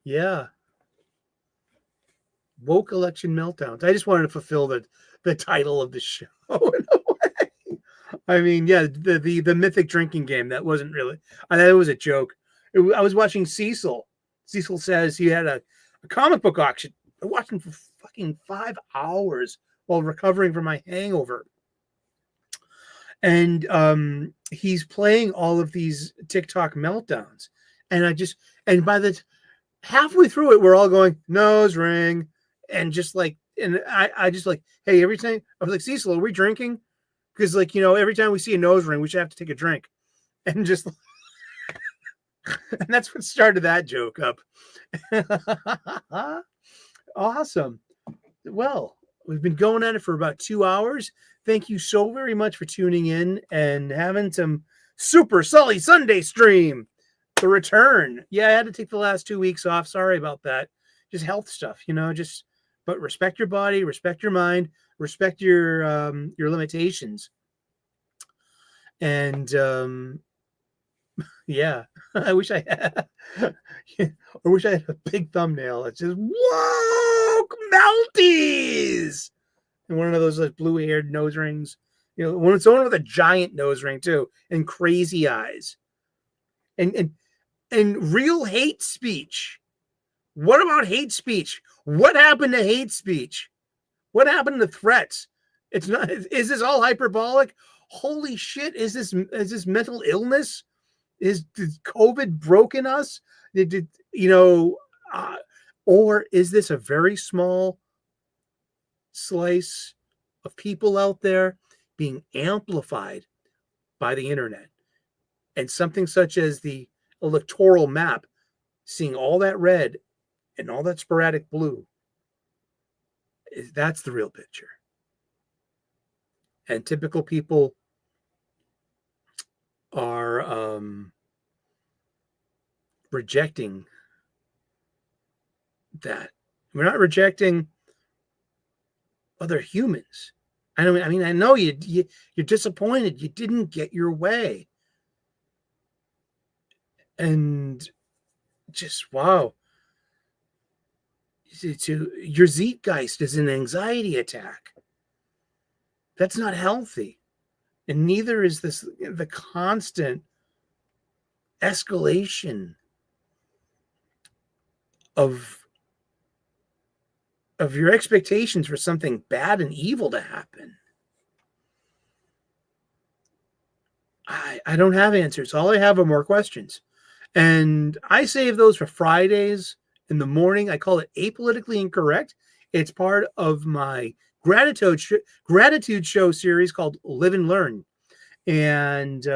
yeah. Woke election meltdowns. I just wanted to fulfill the title of the show in a way. I mean, yeah, the mythic drinking game. That wasn't really. I thought it was a joke. I was watching Cecil. Cecil says he had a comic book auction. I watched him for fucking 5 hours while recovering from my hangover. And he's playing all of these TikTok meltdowns. And by the halfway through it, we're all going, nose ring. And just like, and I just like, hey, every time I was like, Cecil, are we drinking? Because like, every time we see a nose ring, we should have to take a drink. And just, and that's what started that joke up. Awesome. Well, we've been going at it for about 2 hours. Thank you so very much for tuning in and having some super Sully Sunday stream. The return. Yeah, I had to take the last 2 weeks off. Sorry about that. Just health stuff, but respect your body, respect your mind, respect your limitations. And yeah, I wish I had a big thumbnail. It's just woke melties. And one of those like blue-haired nose rings. When it's someone with a giant nose ring too, and crazy eyes. And real hate speech. What about hate speech? What happened to hate speech? What happened to threats? It's not. Is this all hyperbolic? Holy shit! Is this mental illness? Did COVID broken us? Or is this a very small slice of people out there being amplified by the internet? And something such as the electoral map, seeing all that red and all that sporadic blue, that's the real picture. And typical people are rejecting that. We're not rejecting other humans. I know you're disappointed you didn't get your way. And just wow. Your zeitgeist is an anxiety attack. That's not healthy. And neither is the constant escalation of your expectations for something bad and evil to happen. I don't have answers. All I have are more questions. And I save those for Fridays in the morning. I call it Apolitically Incorrect. It's part of my gratitude show series called Live and Learn. And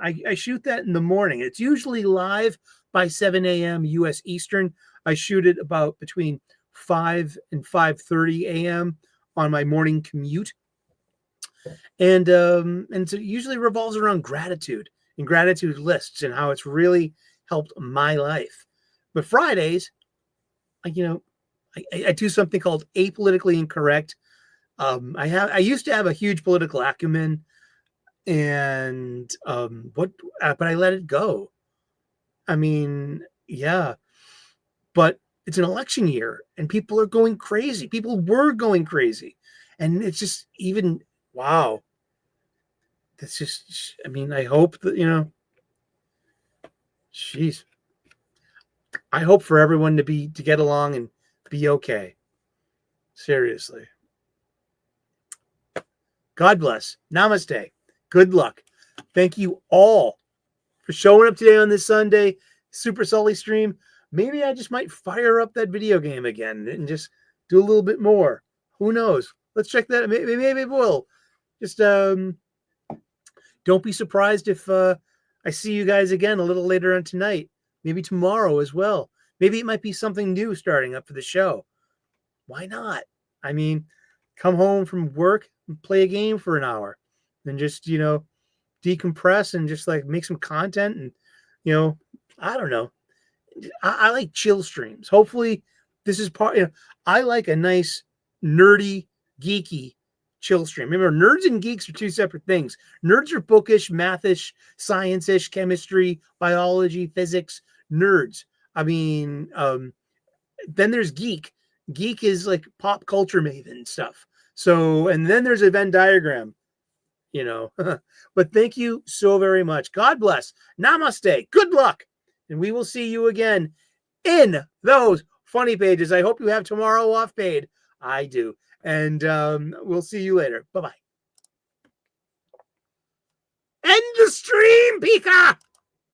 I shoot that in the morning. It's usually live by 7 a.m. U.S. Eastern. I shoot it about between 5 and 5:30 a.m. on my morning commute. And so it usually revolves around gratitude and gratitude lists and how it's really helped my life. But Fridays, I do something called Apolitically Incorrect. I used to have a huge political acumen, and but I let it go. I mean, yeah, but it's an election year and people are going crazy. People were going crazy. And it's just even, wow. That's just, I mean, I hope that, jeez. I hope for everyone to get along and be okay. Seriously. God bless. Namaste. Good luck. Thank you all for showing up today on this Sunday Super Sully stream. Maybe I just might fire up that video game again and just do a little bit more. Who knows? Let's check that. Maybe we'll. Just don't be surprised if I see you guys again a little later on tonight. Maybe tomorrow as well. Maybe it might be something new starting up for the show. Why not? I mean, come home from work and play a game for an hour and just, decompress and just like make some content. And, I don't know. I like chill streams. Hopefully this is part, I like a nice nerdy, geeky chill stream. Remember, nerds and geeks are two separate things. Nerds are bookish, mathish, science-ish, chemistry, biology, physics, nerds. I mean, then there's geek. Geek is like pop culture maven stuff. So, and then there's a Venn diagram, but thank you so very much. God bless. Namaste. Good luck. And we will see you again in those funny pages. I hope you have tomorrow off paid. I do. And we'll see you later. Bye-bye. End the stream, Pika!